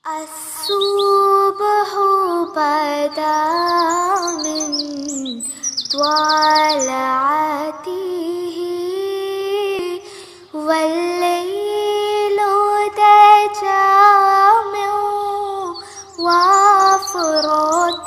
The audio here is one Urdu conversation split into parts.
الصبح بدا من طلعته والليل دجى من وفرته.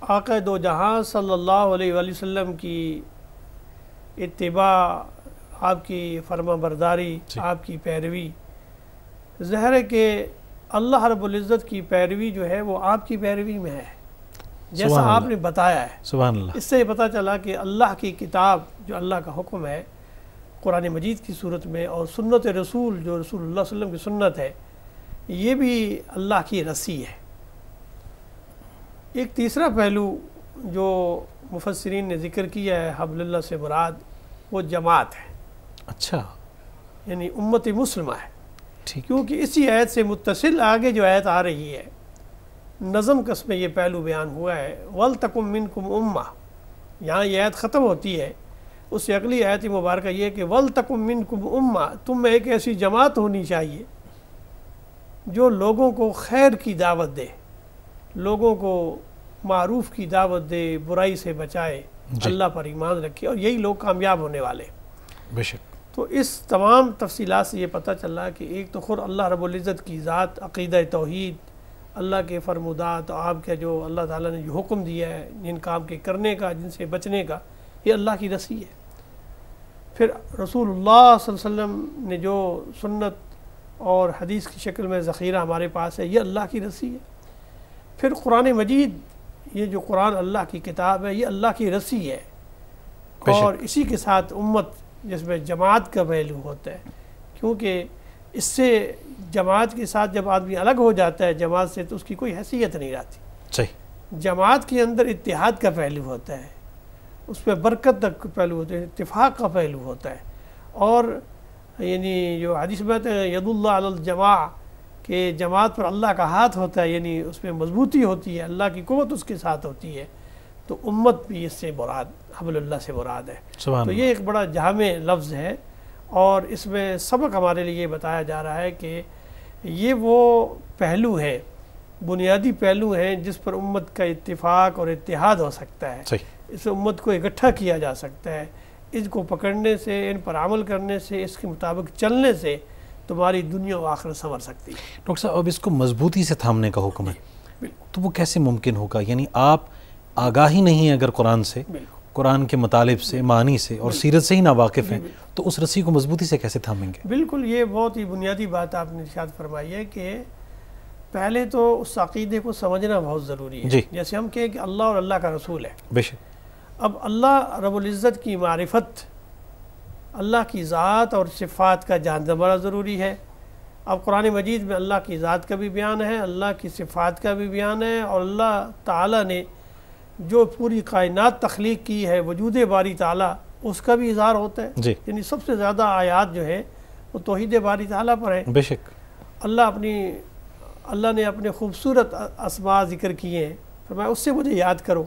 آقا دو جہاں صلی اللہ علیہ وآلہ وسلم کی اتباع، آپ کی فرما برداری، آپ کی پیروی، ظاہر ہے کہ اللہ رب العزت کی پیروی جو ہے وہ آپ کی پیروی میں ہے، جیسا آپ نے بتایا ہے۔ سبحان اللہ۔ اس سے یہ پتہ چلا کہ اللہ کی کتاب جو اللہ کا حکم ہے قرآن مجید کی صورت میں، اور سنت رسول جو رسول اللہ صلی اللہ علیہ وسلم کی سنت ہے، یہ بھی اللہ کی رسی ہے۔ ایک تیسرا پہلو جو مفسرین نے ذکر کیا ہے حبل اللہ سے مراد وہ جماعت ہے، اچھا، یعنی امت مسلمہ ہے، ٹھیک، کیونکہ اسی آیت سے متصل آگے جو آیت آ رہی ہے نظم کس میں یہ پہلو بیان ہوا ہے، وَلْتَكُمْ مِنْكُمْ أُمَّةٌ، یہاں یہ آیت ختم ہوتی ہے، اس سے اگلی آیت مبارکہ یہ کہ وَلْتَكُمْ مِنْكُمْ أُمَّةٌ، تم میں ایک ایسی جماعت ہونی چاہیے جو لوگوں کو خیر کی دعوت دے، لوگوں کو معروف کی دعوت دے، برائی سے بچائے، اللہ پر ایمان رکھے، اور یہی لوگ کامیاب ہونے والے۔ بے شک۔ تو اس تمام تفصیلات سے یہ پتہ چلا کہ ایک تو خود اللہ رب العزت کی ذات، عقیدہ توحید، اللہ کے فرمودات، آپ کے جو اللہ تعالیٰ نے جو حکم دیا ہے جن کام کے کرنے کا، جن سے بچنے کا، یہ اللہ کی رسی ہے۔ پھر رسول اللہ صلی اللہ علیہ وسلم نے جو سنت اور حدیث کی شکل میں ذخیرہ ہمارے پاس ہے، یہ اللہ کی رسی ہے۔ پھر قرآن مجید، یہ جو قرآن اللہ کی کتاب ہے، یہ اللہ کی رسی ہے، اور اسی کے ساتھ امت جس میں جماعت کا پہلو ہوتا ہے، کیونکہ اس سے جماعت کے ساتھ جب آدمی الگ ہو جاتا ہے جماعت سے تو اس کی کوئی حیثیت نہیں رہتی۔ صحیح۔ جماعت کے اندر اتحاد کا پہلو ہوتا ہے، اس میں برکت کا پہلو ہوتا ہے، اتفاق کا پہلو ہوتا ہے، اور یعنی جو حدیث میں ہے ید اللہ علی الجماع، کہ جماعت پر اللہ کا ہاتھ ہوتا ہے، یعنی اس میں مضبوطی ہوتی ہے، اللہ کی قوت اس کے ساتھ ہوتی ہے، تو امت بھی اس سے مراد حبل اللہ سے مراد ہے۔ تو یہ ایک بڑا جامع لفظ ہے، اور اس میں سبق ہمارے لیے بتایا جا رہا ہے کہ یہ وہ پہلو ہیں، بنیادی پہلو ہیں جس پر امت کا اتفاق اور اتحاد ہو سکتا ہے، اس امت کو اکٹھا کیا جا سکتا ہے۔ اس کو پکڑنے سے، ان پر عمل کرنے سے، اس کے مطابق چلنے سے تمہاری دنیا و آخرت سنور سکتی ہے۔ ڈاکٹر صاحب، اب اس کو مضبوطی سے تھامنے کا حکم ہے، تو وہ کیسے ممکن ہوگا؟ یعنی آپ آگاہی نہیں ہے اگر قرآن سے، قرآن کے مطالب سے، معنی سے اور سیرت سے ہی نا واقف ہیں، تو اس رسی کو مضبوطی سے کیسے تھامیں گے؟ بالکل، یہ بہت ہی بنیادی بات آپ نے ارشاد فرمائی ہے کہ پہلے تو اس عقیدے کو سمجھنا بہت ضروری ہے۔ جیسے ہم کہیں کہ اللہ اور اللہ کا رسول ہے، بے شک۔ اب اللہ رب العزت کی معرفت، اللہ کی ذات اور صفات کا جاننا بڑا ضروری ہے۔ اب قرآن مجید میں اللہ کی ذات کا بھی بیان ہے، اللہ کی صفات کا بھی بیان ہے، اور اللہ تعالیٰ نے جو پوری کائنات تخلیق کی ہے، وجود باری تعالیٰ، اس کا بھی اظہار ہوتا ہے۔ یعنی سب سے زیادہ آیات جو ہیں وہ توحید باری تعالیٰ پر ہیں۔ بے شک۔ اللہ نے اپنے خوبصورت اسماء ذکر کیے ہیں، فرمایا اس سے مجھے یاد کرو۔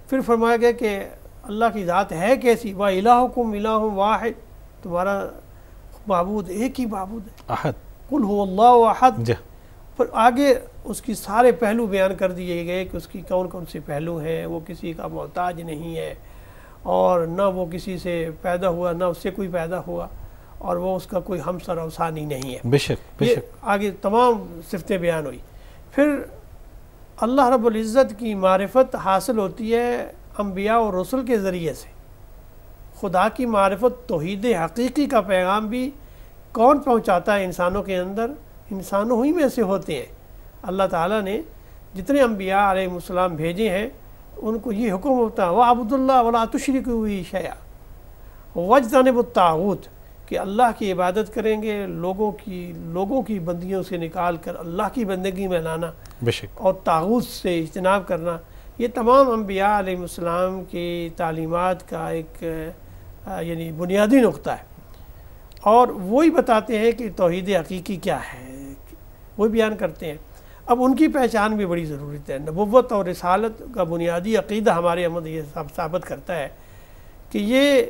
پھر فرمایا گیا کہ اللہ کی ذات ہے کیسی، وَإِلَٰهُكُمْ إِلَٰهٌ وَاحِدٌ، تمہارا معبود ایک ہی معبود ہے، احد، قُلْ هُوَ اللَّهُ أَحَدٌ۔ پھر آگے اس کی سارے پہلو بیان کر دیے گئے کہ اس کی کون کون سے پہلو ہیں، وہ کسی کا محتاج نہیں ہے، اور نہ وہ کسی سے پیدا ہوا، نہ اس سے کوئی پیدا ہوا، اور وہ اس کا کوئی ہمسر و ثانی نہیں ہے۔ بے شک، بے شک۔ آگے تمام صفتیں بیان ہوئی۔ پھر اللہ رب العزت کی معرفت حاصل ہوتی ہے انبیاء اور رسل کے ذریعے سے۔ خدا کی معرفت، توحید حقیقی کا پیغام بھی کون پہنچاتا ہے انسانوں کے اندر؟ انسانوں ہی میں سے ہوتے ہیں۔ اللہ تعالیٰ نے جتنے انبیاء علیہ السلام بھیجے ہیں ان کو یہ حکم ہوتا ہے وَعْبُدُوا اللَّهَ وَلَا تُشْرِكُوا بِهِ شَيْئًا وَاجْتَنِبُوا الطَّاغُوتَ، کہ اللہ کی عبادت کریں گے، لوگوں کی بندیوں سے نکال کر اللہ کی بندگی میں لانا، بے شک، اور طاغوت سے اجتناب کرنا۔ یہ تمام انبیاء علیہ السلام کی تعلیمات کا ایک یعنی بنیادی نقطہ ہے، اور وہی بتاتے ہیں کہ توحید حقیقی کیا ہے، وہی بیان کرتے ہیں۔ اب ان کی پہچان بھی بڑی ضرورت ہے۔ نبوت اور رسالت کا بنیادی عقیدہ ہمارے اندر یہ ثابت کرتا ہے کہ یہ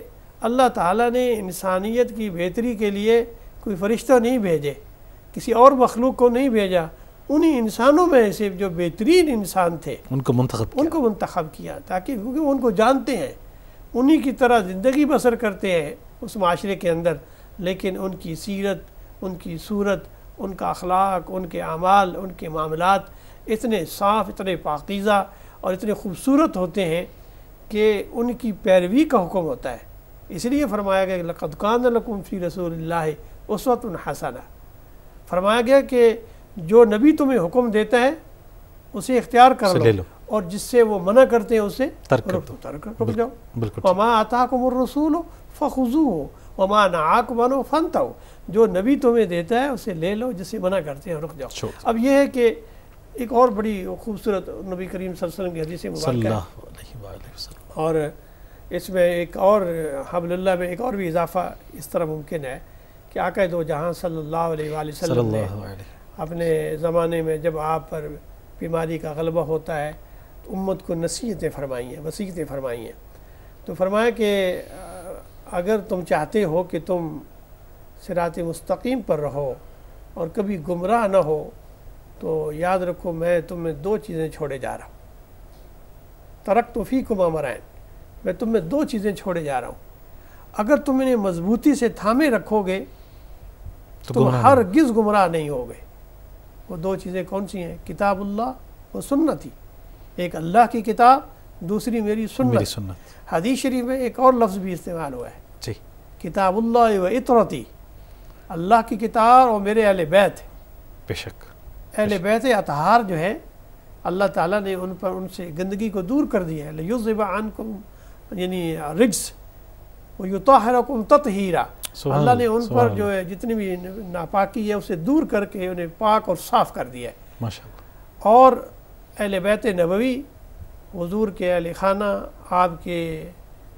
اللہ تعالیٰ نے انسانیت کی بہتری کے لیے کوئی فرشتہ نہیں بھیجے، کسی اور مخلوق کو نہیں بھیجا، انہی انسانوں میں سے جو بہترین انسان تھے ان کو منتخب کیا، تاکہ کیونکہ وہ ان کو جانتے ہیں، انہی کی طرح زندگی بسر کرتے ہیں اس معاشرے کے اندر، لیکن ان کی سیرت، ان کی صورت، ان کا اخلاق، ان کے اعمال، ان کے معاملات اتنے صاف، اتنے پاکیزہ اور اتنے خوبصورت ہوتے ہیں کہ ان کی پیروی کا حکم ہوتا ہے. اس لیے فرمایا گیا کہ لقد کان لکم فی رسول اللہ اسوۃ حسنہ. فرمایا گیا کہ جو نبی تمہیں حکم دیتا ہے اسے اختیار کر لو اور جس سے وہ منع کرتے ہیں اسے رک جاؤ. وما آتاکم الرسول فخذوہ وما نہاکم عنہ فانتہوا. جو نبی تمہیں دیتا ہے اسے لے لو، جس سے منع کرتے ہیں رک جاؤ. اب یہ ہے کہ ایک اور بڑی خوبصورت نبی کریم صلی اللہ علیہ وسلم کی حدیث مبارکہ، اور اس میں ایک اور حبل اللہ میں ایک اور بھی اضافہ اس طرح ممکن ہے کہ آقا دو جہاں صلی اللہ علیہ وآلہ وسلم نے اپنے زمانے میں جب آپ پر بیماری کا غلبہ ہوتا ہے تو امت کو نصیحتیں فرمائی ہیں، وصیتیں فرمائی ہیں. تو فرمایا کہ اگر تم چاہتے ہو کہ تم صراط مستقیم پر رہو اور کبھی گمراہ نہ ہو تو یاد رکھو میں تمہیں دو چیزیں چھوڑے جا رہا ہوں. ترکت فیکم امرین، میں تمہیں دو چیزیں چھوڑے جا رہا ہوں. اگر تم انہیں مضبوطی سے تھامے رکھو گے تو تم ہرگز گمراہ نہیں ہوگے. وہ دو چیزیں کون سی ہیں؟ کتاب اللہ و سنتی. ایک اللہ کی کتاب، دوسری میری سنت. حدیث شریف میں ایک اور لفظ بھی استعمال ہوا ہے جی، کتاب اللہ و اطرتی. اللہ کی کتاب اور میرے اہل بیت. بے شک اہل بیت اطہار جو ہے اللہ تعالیٰ نے ان پر ان سے گندگی کو دور کر دیا ہے. لیذھب عنکم یعنی رجس ویطہرکم تطہیرا. اللہ نے ان پر جو ہے جتنی بھی ناپاکی ہے اسے دور کر کے انہیں پاک اور صاف کر دیا ہے ماشاءاللہ. اور اہل بیت نبوی، حضور کے اہل خانہ، آپ کے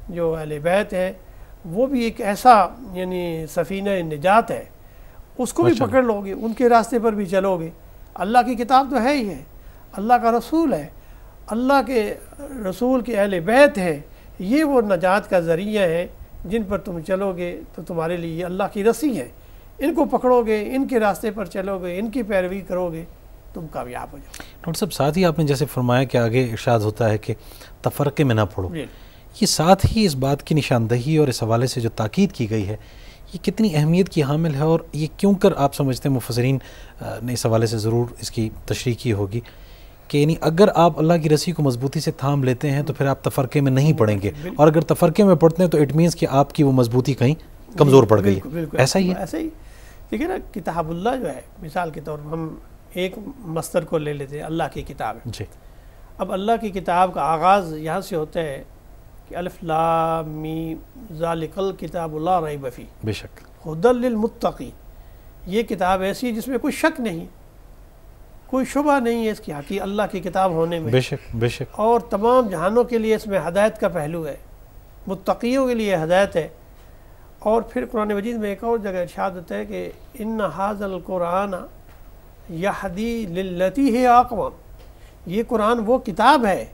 جو اہل بیت ہیں، وہ بھی ایک ایسا یعنی سفینہ نجات ہے. اس کو بھی پکڑ لو گے، ان کے راستے پر بھی چلو گے. اللہ کی کتاب تو ہے ہی ہے، اللہ کا رسول ہے، اللہ کے رسول کے اہل بیت ہیں. یہ وہ نجات کا ذریعہ ہے جن پر تم چلو گے تو تمہارے لیے یہ اللہ کی رسی ہے. ان کو پکڑو گے، ان کے راستے پر چلو گے، ان کی پیروی کرو گے، تم کامیاب ہو جاؤ. ڈاکٹر صاحب ساتھ ہی آپ نے جیسے فرمایا کہ آگے ارشاد ہوتا ہے کہ تفرقے میں نہ پڑو، یہ ساتھ ہی اس بات کی نشاندہی اور اس حوالے سے جو تاکید کی گئی ہے یہ کتنی اہمیت کی حامل ہے، اور یہ کیوں کر آپ سمجھتے ہیں مفسرین نے اس حوالے سے ضرور اس کی تشریح کی ہوگی کہ یعنی اگر آپ اللہ کی رسی کو مضبوطی سے تھام لیتے ہیں تو پھر آپ تفرقے میں نہیں پڑیں گے، اور اگر تفرقے میں پڑتے ہیں تو اٹ مینس کہ آپ کی وہ مضبوطی کہیں کمزور پڑ گئی ہے. ایسا ہی ہے. ایسا ہی دیکھیں نا، کتاب اللہ جو ہے مثال کے طور پر ہم ایک مصدر کو لے لیتے ہیں، اللہ کی کتاب ہے جی. اب اللہ کی کتاب کا آغاز یہاں سے ہوتا ہے کہ الف لام میم ذالک الکتاب لا ریب فیہ بے شک ھدی للمتقین. یہ کتاب ایسی ہے جس میں کوئی شک نہیں، کوئی شبہ نہیں ہے اس کی حقیقت اللہ کی کتاب ہونے میں. بے شک بے شک. اور تمام جہانوں کے لیے اس میں ہدایت کا پہلو ہے، متقیوں کے لیے ہدایت ہے. اور پھر قرآن مجید میں ایک اور جگہ ارشاد ہوتا ہے کہ ان ھذا القرآن یہدی للتی ہی اقوام. یہ قرآن وہ کتاب ہے،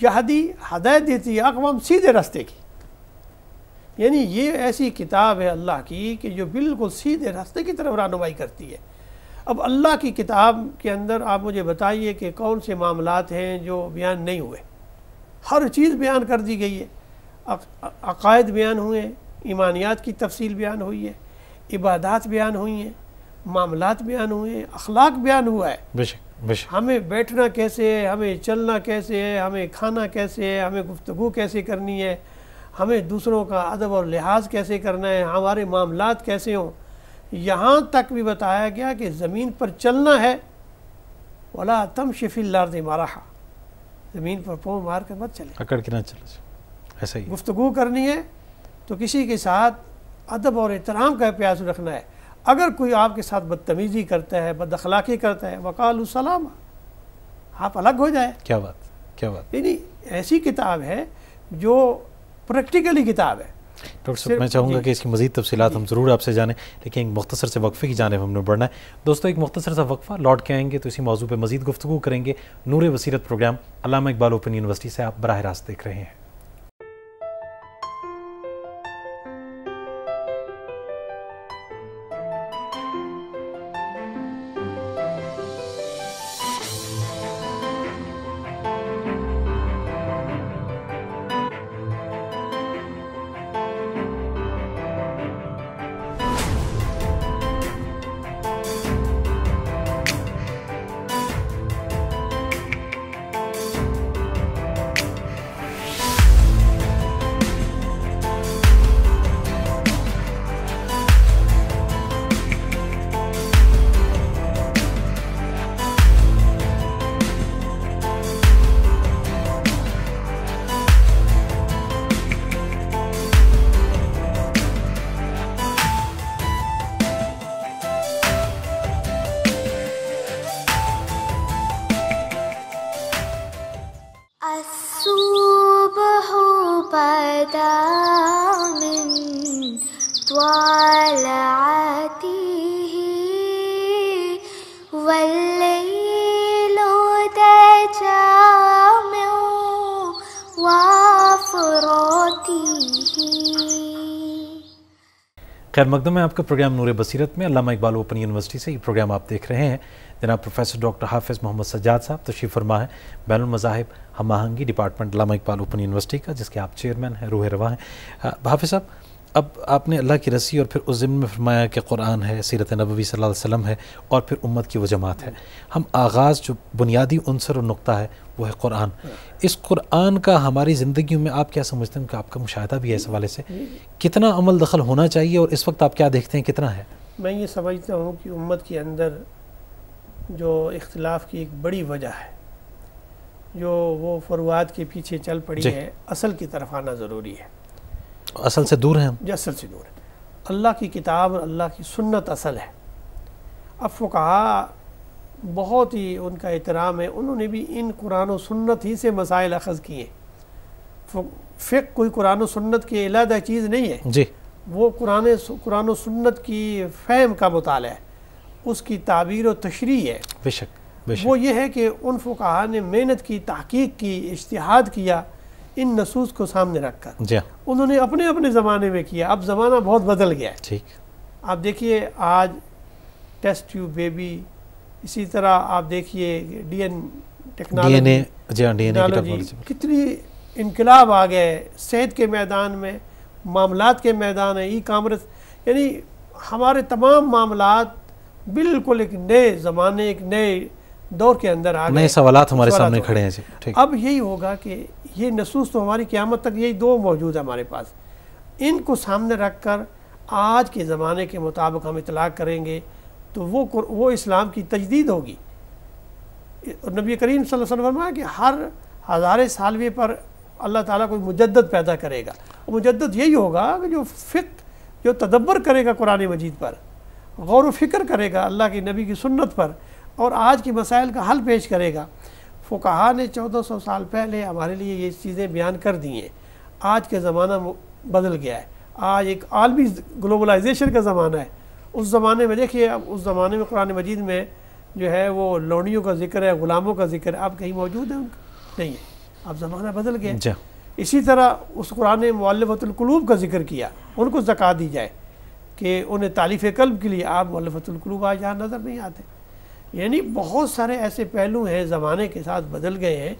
یہدی ہدایت دیتی ہے، اقوام سیدھے راستے کی. یعنی یہ ایسی کتاب ہے اللہ کی کہ جو بالکل سیدھے راستے کی طرف رہنمائی کرتی ہے. اب اللہ کی کتاب کے اندر آپ مجھے بتائیے کہ کون سے معاملات ہیں جو بیان نہیں ہوئے. ہر چیز بیان کر دی گئی ہے، عقائد بیان ہوئے ہیں، ایمانیات کی تفصیل بیان ہوئی ہے، عبادات بیان ہوئی ہیں، معاملات بیان ہوئے ہیں، اخلاق بیان ہوا ہے. بے شک بے شک. ہمیں بیٹھنا کیسے ہے، ہمیں چلنا کیسے ہے، ہمیں کھانا کیسے ہے، ہمیں گفتگو کیسے کرنی ہے، ہمیں دوسروں کا ادب اور لحاظ کیسے کرنا ہے، ہمارے معاملات کیسے ہوں. یہاں تک بھی بتایا گیا کہ زمین پر چلنا ہے، وَلَا تَمْشِ فِي الْأَرْضِ مَرَحًا، زمین پر پاؤں مار کر مت چلے. اکڑ کے نہ چلے. ایسا ہی. گفتگو کرنی ہے تو کسی کے ساتھ ادب اور احترام کا پیاس رکھنا ہے. اگر کوئی آپ کے ساتھ بدتمیزی کرتا ہے، بد اخلاقی کرتا ہے، وقالوا سلاما، آپ الگ ہو جائیں. کیا بات کیا بات. یعنی ایسی کتاب ہے جو پریکٹیکلی کتاب ہے. ڈاکٹر صاحب میں چاہوں گا کہ اس کی مزید تفصیلات ہم ضرور آپ سے جانیں، لیکن ایک مختصر سے وقفے کی جانب ہم نے بڑھنا ہے. دوستو ایک مختصر سا وقفہ، لوٹ کے آئیں گے تو اسی موضوع پہ مزید گفتگو کریں گے. نور بصیرت پروگرام علامہ اقبال اوپن یونیورسٹی سے آپ براہ راست دیکھ رہے ہیں. خیر مقدم ہے آپ کا پروگرام نور بصیرت میں. علامہ اقبال اوپن یونیورسٹی سے یہ پروگرام آپ دیکھ رہے ہیں. جناب پروفیسر ڈاکٹر حافظ محمد سجاد صاحب تشریف فرما ہے, بین المذاہب ہم آہنگی ڈپارٹمنٹ علامہ اقبال اوپن یونیورسٹی کا, جس کے آپ چیئرمین ہیں, روح رواں ہیں. حافظ صاحب, اب آپ نے اللہ کی رسی اور پھر اس ضمن میں فرمایا کہ قرآن ہے, سیرت نبوی صلی اللہ علیہ وسلم ہے, اور پھر امت کی وہ جماعت ہے. ہم آغاز جو بنیادی عنصر اور نقطہ ہے وہ ہے قرآن. اس قرآن کا ہماری زندگیوں میں آپ کیا سمجھتے ہیں کہ آپ کا مشاہدہ بھی ہے اس حوالے سے, کتنا عمل دخل ہونا چاہیے اور اس وقت آپ کیا دیکھتے ہیں کتنا ہے؟ میں یہ سمجھتا ہوں کہ امت کے اندر جو اختلاف کی ایک بڑی وجہ ہے, جو وہ فروعات کے پیچھے چل پڑی ہے, اصل کی طرف آنا ضروری ہے. اصل سے دور ہیں ہم, جو اصل سے دور ہے. اللہ کی کتاب اور اللہ کی سنت اصل ہے. اب فقہا بہت ہی ان کا احترام ہے, انہوں نے بھی ان قرآن و سنت ہی سے مسائل اخذ کیے. فقہ کوئی قرآن و سنت کی علیحدہ چیز نہیں ہے جی, وہ قرآن و سنت کی فہم کا مطالعہ ہے, اس کی تعبیر و تشریح ہے. بے شک بے شک. وہ یہ ہے کہ ان فقہا نے محنت کی, تحقیق کی, اجتہاد کیا ان نصوص کو سامنے رکھ کر. جی, انہوں نے اپنے اپنے زمانے میں کیا. اب زمانہ بہت بدل گیا ہے. ٹھیک. آپ دیکھیے آج ٹیسٹ ٹیوب بیبی, اسی طرح آپ دیکھیے ڈی این ٹیکنالوجی, کتنی انقلاب آ گئے صحت کے میدان میں, معاملات کے میدان ہے, ای کامرس, یعنی ہمارے تمام معاملات بالکل ایک نئے زمانے, ایک نئے دور کے اندر آ گئے. نئے سوالات ہمارے سامنے کھڑے ہیں جی. اب یہی ہوگا کہ یہ نصوص تو ہماری قیامت تک یہی دو موجود ہے ہمارے پاس, ان کو سامنے رکھ کر آج کے زمانے کے مطابق ہم اطلاق کریں گے تو وہ اسلام کی تجدید ہوگی. اور نبی کریم صلی اللہ علیہ وسلم فرمایا کہ ہر ہزارے سالوے پر اللہ تعالیٰ کوئی مجدد پیدا کرے گا. مجدد یہی ہوگا کہ جو فقہ, جو تدبر کرے گا قرآن مجید پر, غور و فکر کرے گا اللہ کی نبی کی سنت پر, اور آج کی مسائل کا حل پیش کرے گا. فقہا نے 1400 سال پہلے ہمارے لیے یہ چیزیں بیان کر دی ہیں. آج کے زمانہ بدل گیا ہے, آج ایک عالمی گلوبلائزیشن کا زمانہ ہے. اس زمانے میں دیکھیے, اب اس زمانے میں قرآن مجید میں جو ہے وہ لونڈیوں کا ذکر ہے, غلاموں کا ذکر ہے, اب کہیں موجود ہے ان کا نہیں ہے. اب زمانہ بدل گیا. اسی طرح اس قرآن نے مؤلفۃ القلوب کا ذکر کیا, ان کو زکوٰۃ دی جائے کہ انہیں تالیف قلب کے لیے. آپ مؤلفۃ القلوب آج یہاں نظر نہیں آتے. یعنی بہت سارے ایسے پہلو ہیں زمانے کے ساتھ بدل گئے ہیں.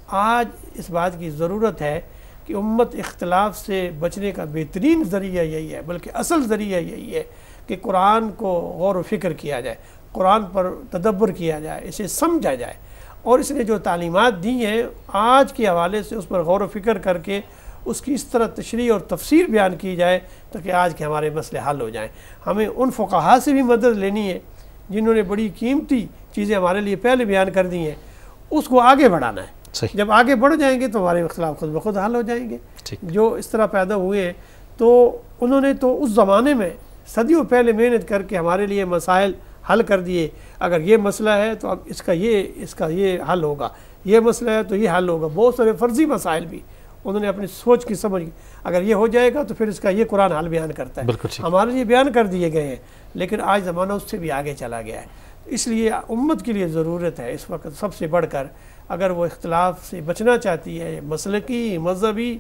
آج اس بات کی ضرورت ہے کہ امت اختلاف سے بچنے کا بہترین ذریعہ یہی ہے, بلکہ اصل ذریعہ یہی ہے کہ قرآن کو غور و فکر کیا جائے, قرآن پر تدبر کیا جائے, اسے سمجھا جائے, اور اس نے جو تعلیمات دی ہیں آج کے حوالے سے اس پر غور و فکر کر کے اس کی اس طرح تشریح اور تفسیر بیان کی جائے تاکہ آج کے ہمارے مسئلے حل ہو جائیں. ہمیں ان فقہا سے بھی مدد لینی ہے جنہوں نے بڑی قیمتی چیزیں ہمارے لیے پہلے بیان کر دی ہیں, اس کو آگے بڑھانا ہے. جب آگے بڑھ جائیں گے تو ہمارے اختلاف خود بخود حل ہو جائیں گے. جو اس طرح پیدا ہوئے ہیں تو انہوں نے تو اس زمانے میں صدیوں پہلے محنت کر کے ہمارے لیے مسائل حل کر دیے. اگر یہ مسئلہ ہے تو اب اس کا یہ حل ہوگا, یہ مسئلہ ہے تو یہ حل ہوگا. بہت سارے فرضی مسائل بھی انہوں نے اپنی سوچ کی سمجھ, اگر یہ ہو جائے گا تو پھر اس کا یہ قرآن حل بیان کرتا ہے. ہمارے لیے بیان کر دیے گئے ہیں, لیکن آج زمانہ اس سے بھی آگے چلا گیا ہے. اس لیے امت کے لیے ضرورت ہے اس وقت سب سے بڑھ کر, اگر وہ اختلاف سے بچنا چاہتی ہے مسلکی, مذہبی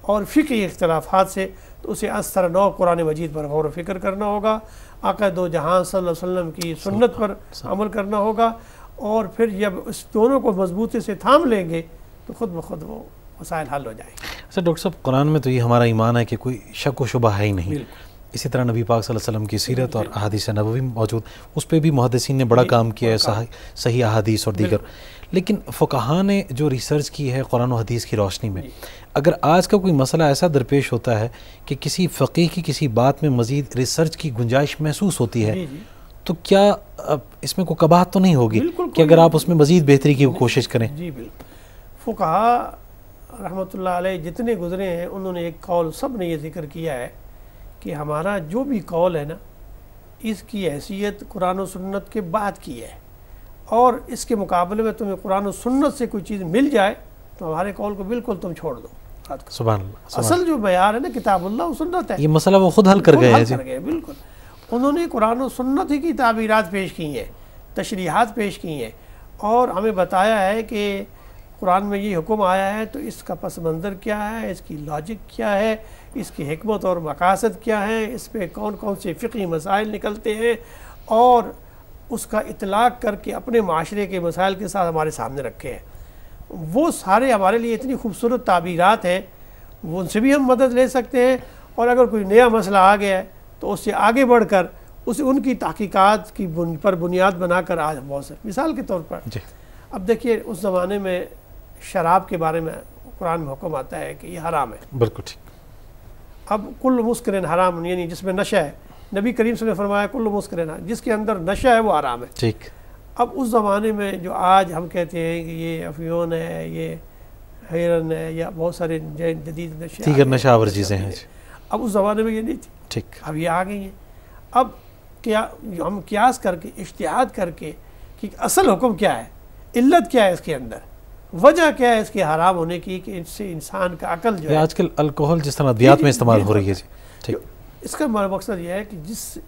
اور فقہی اختلافات سے, تو اسے از طرح نو قرآن مجید پر غور و فکر کرنا ہوگا, آقا دو جہاں صلی اللہ علیہ وسلم کی سنت پر عمل کرنا ہوگا, اور پھر جب اس دونوں کو مضبوطی سے تھام لیں گے تو خود بخود وہ مسائل حل ہو جائیں گے. اچھا ڈاکٹر صاحب, قرآن میں تو یہ ہمارا ایمان ہے کہ کوئی شک و شبہ ہے ہی نہیں. اسی طرح نبی پاک صلی اللہ علیہ وسلم کی سیرت اور احادیث نبوی موجود, اس پہ بھی محدثین نے بڑا کام کیا ہے, صحیح احادیث اور دیگر. لیکن فقہا نے جو ریسرچ کی ہے قرآن و حدیث کی روشنی میں, اگر آج کا کوئی مسئلہ ایسا درپیش ہوتا ہے کہ کسی فقیہ کی کسی بات میں مزید ریسرچ کی گنجائش محسوس ہوتی ہے, تو کیا اس میں کوئی قباحت تو نہیں ہوگی کہ اگر آپ اس میں مزید بہتری کی کوشش کریں؟ جی بالکل. فقہا رحمۃ اللہ علیہ جتنے گزرے ہیں انہوں نے ایک قول, سب نے یہ ذکر کیا ہے کہ ہمارا جو بھی قول ہے نا, اس کی حیثیت قرآن و سنت کے بعد کی ہے, اور اس کے مقابلے میں تمہیں قرآن و سنت سے کوئی چیز مل جائے تو ہمارے قول کو بالکل تم چھوڑ دو. سبحان اللہ. اصل جو معیار ہے نا کتاب اللہ و سنت ہے. یہ مسئلہ وہ خود حل کر گئے. بالکل انہوں نے قرآن و سنت ہی کی تعبیرات پیش کی ہیں, تشریحات پیش کی ہیں, اور ہمیں بتایا ہے کہ قرآن میں یہ حکم آیا ہے تو اس کا پس منظر کیا ہے، اس کی لاجک کیا ہے، اس کی حکمت اور مقاصد کیا ہے، اس پہ کون کون سے فقہی مسائل نکلتے ہیں، اور اس کا اطلاق کر کے اپنے معاشرے کے مسائل کے ساتھ ہمارے سامنے رکھے ہیں۔ وہ سارے ہمارے لیے اتنی خوبصورت تعبیرات ہیں، وہ ان سے بھی ہم مدد لے سکتے ہیں، اور اگر کوئی نیا مسئلہ آ گیا ہے تو اس سے آگے بڑھ کر ان کی تحقیقات کی پر بنیاد بنا کر آج بہت سے مثال کے طور پر اب دیکھیے اس زمانے میں شراب کے بارے میں قرآن میں حکم آتا ہے کہ یہ حرام ہے، بالکل ٹھیک۔ اب کل مسکرن حرام، یعنی جس میں نشہ ہے، نبی کریم صلی اللہ علیہ وسلم نے فرمایا کل مسکرن، جس کے اندر نشہ ہے وہ حرام ہے، ٹھیک۔ اب اس زمانے میں جو آج ہم کہتے ہیں کہ یہ افیون ہے، یہ ہیرن ہے، یا بہت سارے جدید نشے، دیگر نشہ آور چیزیں ہیں، اب اس زمانے میں یہ نہیں تھی، ٹھیک۔ اب یہ آ گئی ہیں۔ اب کیا ہم قیاس کر کے اجتہاد کر کے کہ اصل حکم کیا ہے، علت کیا ہے اس کے اندر، وجہ کیا ہے اس کے حرام ہونے کی، کہ اس سے انسان کا عقل جو ہے، آج کل الکوہل جس طرح ادویات میں استعمال ہو رہی ہے، جی ٹھیک۔ اس کا مقصد یہ ہے کہ جس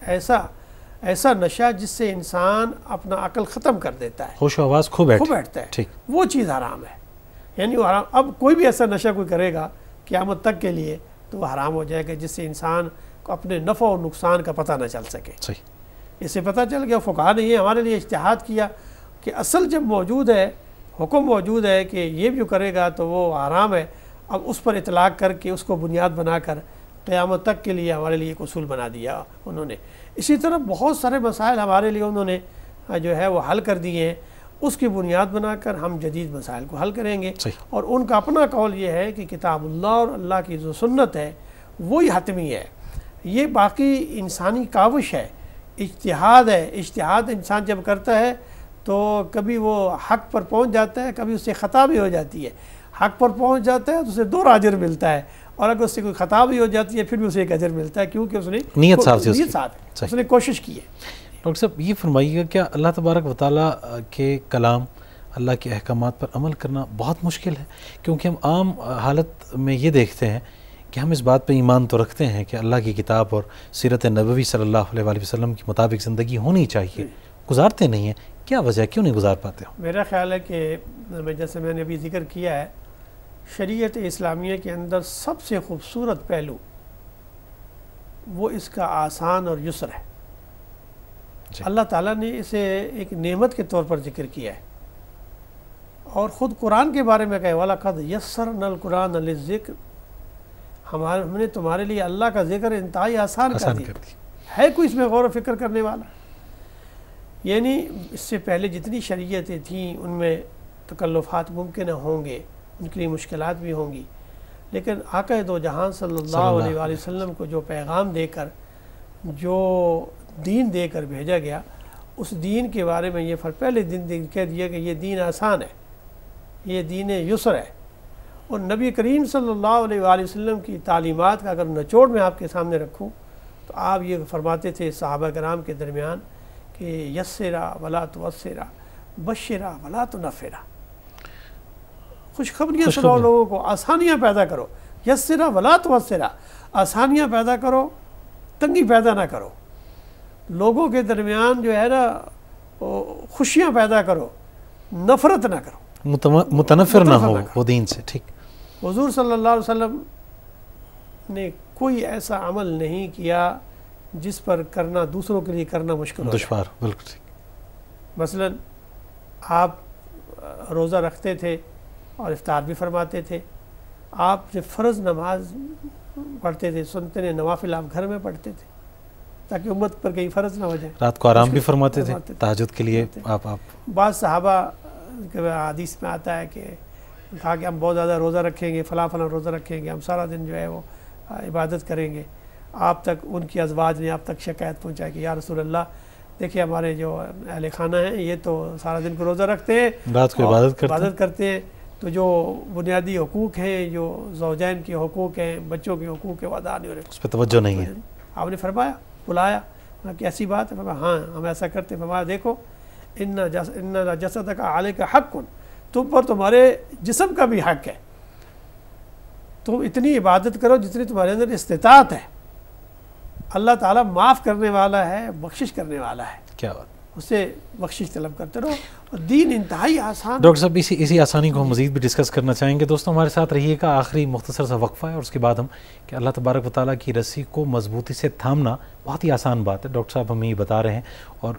ایسا نشہ جس سے انسان اپنا عقل ختم کر دیتا ہے، ہوش و آواز کھو بیٹھتا ہے، ٹھیک، وہ چیز حرام ہے، یعنی وہ حرام۔ اب کوئی بھی ایسا نشہ کوئی کرے گا قیامت تک کے لیے تو وہ حرام ہو جائے گا، جس سے انسان کو اپنے نفع اور نقصان کا پتہ نہ چل سکے۔ صحیح، اس سے پتہ چل گیا، فقہا نے یہ ہمارے لیے اجتہاد کیا کہ اصل جب موجود ہے، حکم موجود ہے کہ یہ بھی کرے گا تو وہ حرام ہے، اب اس پر اطلاق کر کے اس کو بنیاد بنا کر قیامت تک کے لیے ہمارے لیے ایک اصول بنا دیا انہوں نے۔ اسی طرح بہت سارے مسائل ہمارے لیے انہوں نے جو ہے وہ حل کر دیے ہیں، اس کی بنیاد بنا کر ہم جدید مسائل کو حل کریں گے۔ اور ان کا اپنا قول یہ ہے کہ کتاب اللہ اور اللہ کی جو سنت ہے وہی حتمی ہے، یہ باقی انسانی کاوش ہے، اجتہاد ہے۔ اجتہاد انسان جب کرتا ہے تو کبھی وہ حق پر پہنچ جاتا ہے، کبھی اس سے خطا بھی ہو جاتی ہے، حق پر پہنچ جاتا ہے تو اسے 2 اجر ملتا ہے، اور اگر اس سے کوئی خطا بھی ہو جاتی ہے پھر بھی اسے 1 اجر ملتا ہے، کیونکہ اس نے نیت صاف ہے، اس نے کوشش کی ہے۔ ڈاکٹر صاحب یہ فرمائیے گا، کیا اللہ تبارک و تعالیٰ کے کلام، اللہ کے احکامات پر عمل کرنا بہت مشکل ہے؟ کیونکہ ہم عام حالت میں یہ دیکھتے ہیں کہ ہم اس بات پہ ایمان تو رکھتے ہیں کہ اللہ کی کتاب اور سیرت نبوی صلی اللہ علیہ وآلہ وسلم کے مطابق زندگی ہونی چاہیے، گزارتے نہیں ہیں، کیا وجہ ہے، کیوں نہیں گزار پاتے ہو؟ میرا خیال ہے کہ جیسے میں نے ابھی ذکر کیا ہے، شریعت اسلامیہ کے اندر سب سے خوبصورت پہلو وہ اس کا آسان اور یسر ہے۔ اللہ تعالیٰ نے اسے ایک نعمت کے طور پر ذکر کیا ہے، اور خود قرآن کے بارے میں کہا وَلَقَدْ يَسَّرْنَا الْقُرْآنَ لِلذِّكْرِ، ہم نے تمہارے لیے اللہ کا ذکر انتہائی آسان کر دیا ہے۔ کوئی اس میں غور و فکر کرنے والا؟ یعنی اس سے پہلے جتنی شریعتیں تھیں ان میں تکلفات ممکن ہوں گے، ان کے لیے مشکلات بھی ہوں گی، لیکن آقا دو جہان صلی اللہ علیہ وآلہ وسلم کو جو پیغام دے کر، جو دین دے کر بھیجا گیا، اس دین کے بارے میں یہ پہلے دن کہہ دیا کہ یہ دین آسان ہے، یہ دین یسر ہے۔ اور نبی کریم صلی اللہ علیہ وآلہ وسلم کی تعلیمات کا اگر نچوڑ میں آپ کے سامنے رکھوں تو آپ یہ فرماتے تھے صحابہ کرام کے درمیان کہ یسرا ولا تعسرا، بشرا ولا تنفرا، خوشخبریاں سناؤ لوگوں کو، آسانیاں پیدا کرو، یسرا ولا تعسرا، آسانیاں پیدا کرو، تنگی پیدا نہ کرو، لوگوں کے درمیان جو ہے نا خوشیاں پیدا کرو، نفرت نہ کرو، متنفر نہ ہو وہ دین سے۔ ٹھیک، حضور صلی اللہ علیہ وسلم نے کوئی ایسا عمل نہیں کیا جس پر کرنا دوسروں کے لیے کرنا مشکل ہو، دشوار، بالکل ٹھیک۔ مثلا آپ روزہ رکھتے تھے اور افطار بھی فرماتے تھے، آپ جب فرض نماز پڑھتے تھے، سنتے نے نوافل آپ گھر میں پڑھتے تھے تاکہ امت پر کہیں فرض نہ ہو جائے، رات کو آرام بھی فرماتے تھے، تہجد کے لیے آپ بعض صحابہ کے حدیث میں آتا ہے کہ کہا کہ ہم بہت زیادہ روزہ رکھیں گے، فلاں روزہ رکھیں گے، ہم سارا دن جو ہے وہ عبادت کریں گے، آپ تک ان کی ازواج نے آپ تک شکایت پہنچائی کہ یا رسول اللہ دیکھیں ہمارے جو اہل خانہ ہیں یہ تو سارا دن کو روزہ رکھتے ہیں، رات کو عبادت کرتے ہیں، تو جو بنیادی حقوق ہیں، جو زوجین کے حقوق ہیں، بچوں کے حقوق کے ادا نہیں ہو رہے، اس پہ توجہ نہیں ہے۔ آپ نے فرمایا، بلایا کہ ایسی بات ہے؟ فرمایا ہاں ہم ایسا کرتے ہیں۔ فرمایا دیکھو ان جسدک علیک حق، تم پر تمہارے جسم کا بھی حق ہے، تم اتنی عبادت کرو جتنی تمہارے اندر استطاعت ہے، اللہ تعالیٰ معاف کرنے والا ہے، بخشش کرنے والا ہے۔ کیا بات! اس سے بخشش طلب کرتے رہو. اور دین انتہائی آسان. ڈاکٹر صاحب اسی آسانی کو ہم مزید بھی ڈسکس کرنا چاہیں گے. دوستوں ہمارے ساتھ رہیے گا. آخری مختصر سا وقفہ ہے اور اس کے بعد ہم کہ اللہ تبارک و تعالیٰ کی رسی کو مضبوطی سے تھامنا بہت ہی آسان بات ہے. ڈاکٹر صاحب ہمیں یہ بتا رہے ہیں اور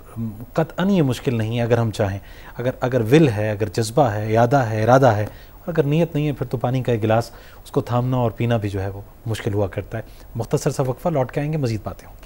قطعاً یہ مشکل نہیں ہے اگر ہم چاہیں. اگر ول ہے, اگر جذبہ ہے, ارادہ ہے, اور اگر نیت نہیں ہے پھر تو پانی کا ایک گلاس اس کو تھامنا اور پینا بھی جو ہے وہ مشکل ہوا کرتا ہے. مختصر سا وقفہ, لوٹ کے آئیں گے, مزید باتیں ہوں گی.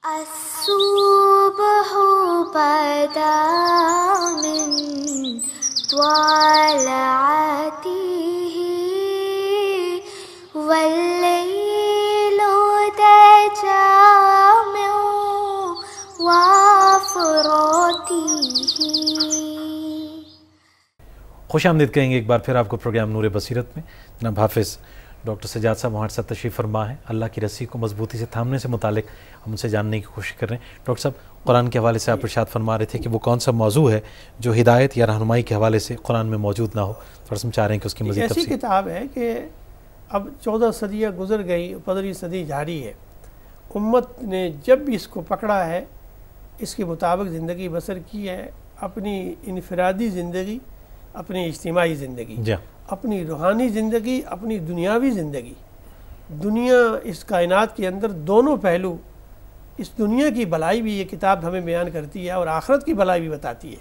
الصبح بدا من طلعته والليل دجى من وافراته. خوش آمدید کہیں گے ایک بار پھر آپ کو پروگرام نور بصیرت میں. جناب حافظ ڈاکٹر سجاد صاحب ہمارے ساتھ تشریف فرما ہے. اللہ کی رسی کو مضبوطی سے تھامنے سے متعلق ہم ان سے جاننے کی کوشش کر رہے ہیں. ڈاکٹر صاحب قرآن کے حوالے سے آپ ارشاد فرما رہے تھے کہ وہ کون سا موضوع ہے جو ہدایت یا رہنمائی کے حوالے سے قرآن میں موجود نہ ہو. تھوڑا سا ہم چاہ رہے ہیں کہ اس کی مزید ایسی تفصیل. کتاب ہے کہ اب 14 صدیاں گزر گئی, 15ویں صدی جاری ہے. امت نے جب بھی اس کو پکڑا ہے اس کے مطابق زندگی بسر کی ہے. اپنی انفرادی زندگی, اپنی اجتماعی زندگی, اپنی روحانی زندگی, اپنی دنیاوی زندگی. دنیا اس کائنات کے اندر دونوں پہلو, اس دنیا کی بھلائی بھی یہ کتاب ہمیں بیان کرتی ہے اور آخرت کی بھلائی بھی بتاتی ہے.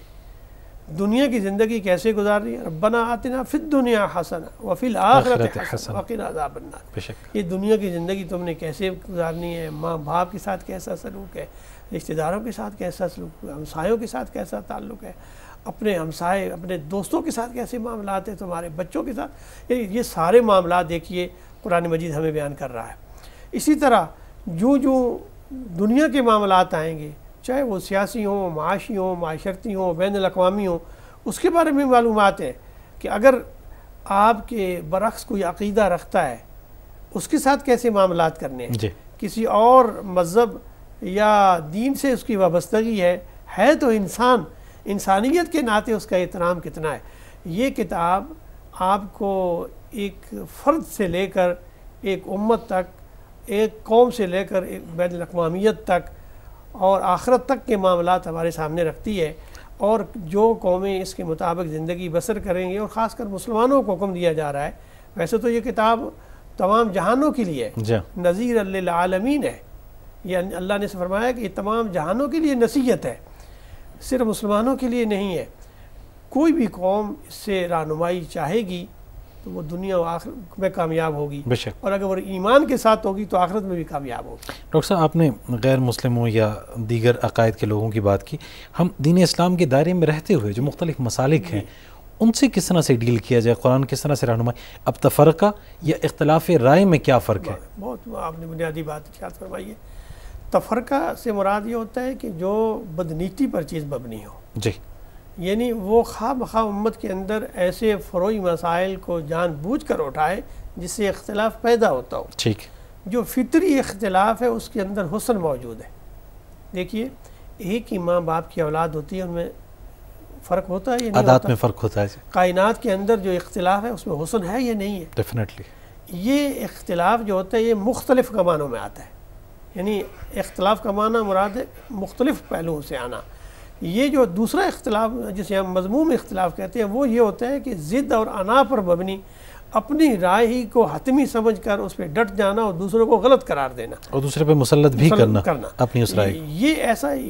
دنیا کی زندگی کیسے گزارنی ہے. ربنا آتنا فی الدنیا حسنہ وفی الآخرۃ حسنہ وقنا عذاب النار. یہ دنیا کی زندگی تم نے کیسے گزارنی ہے, ماں باپ کے ساتھ کیسا سلوک ہے, رشتہ داروں کے ساتھ کیسا سلوک ہے, ہمسایوں کے ساتھ کیسا تعلق ہے, اپنے ہمسائے اپنے دوستوں کے ساتھ کیسے معاملات ہیں, تمہارے بچوں کے ساتھ. یہ سارے معاملات دیکھیے قرآن مجید ہمیں بیان کر رہا ہے. اسی طرح جو دنیا کے معاملات آئیں گے, چاہے وہ سیاسی ہوں, معاشی ہوں, معاشرتی ہوں, بین الاقوامی ہوں, اس کے بارے میں معلومات ہیں کہ اگر آپ کے برعکس کوئی عقیدہ رکھتا ہے اس کے ساتھ کیسے معاملات کرنے ہیں. کسی اور مذہب یا دین سے اس کی وابستگی ہے تو انسانیت کے ناطے اس کا احترام کتنا ہے. یہ کتاب آپ کو ایک فرد سے لے کر ایک امت تک, ایک قوم سے لے کر ایک بین الاقوامیت تک اور آخرت تک کے معاملات ہمارے سامنے رکھتی ہے. اور جو قومیں اس کے مطابق زندگی بسر کریں گے, اور خاص کر مسلمانوں کو حکم دیا جا رہا ہے. ویسے تو یہ کتاب تمام جہانوں کے لیے نذیر للعالمین ہے. یہ اللہ نے فرمایا کہ یہ تمام جہانوں کے لیے نصیحت ہے, صرف مسلمانوں کے لیے نہیں ہے. کوئی بھی قوم اس سے رہنمائی چاہے گی تو وہ دنیا و آخرت میں کامیاب ہوگی, اور اگر وہ ایمان کے ساتھ ہوگی تو آخرت میں بھی کامیاب ہوگی. ڈاکٹر صاحب آپ نے غیر مسلموں یا دیگر عقائد کے لوگوں کی بات کی. ہم دین اسلام کے دائرے میں رہتے ہوئے جو مختلف مسالک ہیں ان سے کس طرح سے ڈیل کیا جائے, قرآن کس طرح سے رہنمائی. اب تفرقہ یا اختلاف رائے میں کیا فرق ہے؟ بہت آپ نے بنیادی بات ارشاد فرمائی ہے. تفرقہ سے مراد یہ ہوتا ہے کہ جو بدنیتی پر چیز مبنی ہو. یعنی وہ خواہ مخواہ امت کے اندر ایسے فروعی مسائل کو جان بوجھ کر اٹھائے جس سے اختلاف پیدا ہوتا ہو. جو فطری اختلاف ہے اس کے اندر حسن موجود ہے. دیکھیے ایک ہی ماں باپ کی اولاد ہوتی ہے, ان میں فرق ہوتا ہے یا نہیں؟ عادات میں فرق ہوتا ہے. کائنات کے اندر جو اختلاف ہے اس میں حسن ہے یا نہیں ہے؟ ڈیفینیٹلی. یہ اختلاف جو ہوتا ہے یہ مختلف کا معنوں میں آتا ہے. یعنی اختلاف کا معنی مراد ہے مختلف پہلوؤں سے آنا. یہ جو دوسرا اختلاف جسے ہم مذموم اختلاف کہتے ہیں وہ یہ ہوتا ہے کہ ضد اور انا پر مبنی اپنی رائے ہی کو حتمی سمجھ کر اس پہ ڈٹ جانا اور دوسروں کو غلط قرار دینا اور دوسرے پہ مسلط بھی کرنا اپنی اس رائے.